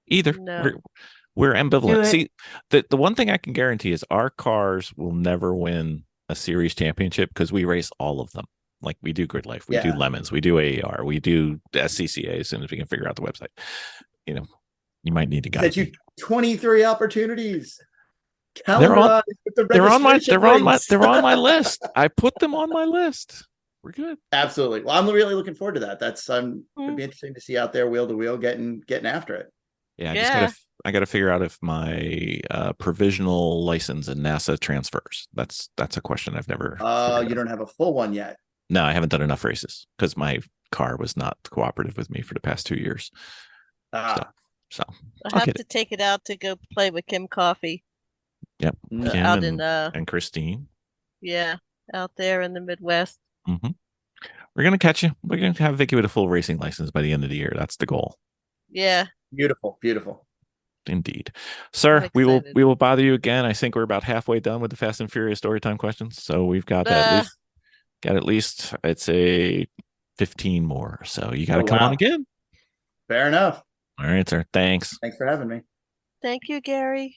Either. No. We're ambivalent. See, the one thing I can guarantee is our cars will never win a series championship because we race all of them. Like we do Grid Life, we do Lemons, we do AAR, we do SCCA as soon as we can figure out the website. You know, you might need to guide you 23 opportunities. They're on my list. I put them on my list. We're good. Absolutely. Well, I'm really looking forward to that. It'd be interesting to see out there wheel to wheel getting after it. Yeah, I got to figure out if my provisional license and NASA transfers. That's a question I've never. You don't have a full one yet. No, I haven't done enough races because my car was not cooperative with me for the past 2 years. So I have to take it out to go play with Kim Coffee. Yep, Kim and Christine. Yeah, out there in the Midwest. Mm-hmm. We're gonna catch you. We're gonna have Vicki with a full racing license by the end of the year. That's the goal. Yeah. Beautiful. Indeed. Sir, we will bother you again. I think we're about halfway done with the Fast and Furious storytime questions. So we've got at least I'd say 15 more. So you gotta come on again. Fair enough. All right, sir. Thanks for having me. Thank you, Gary.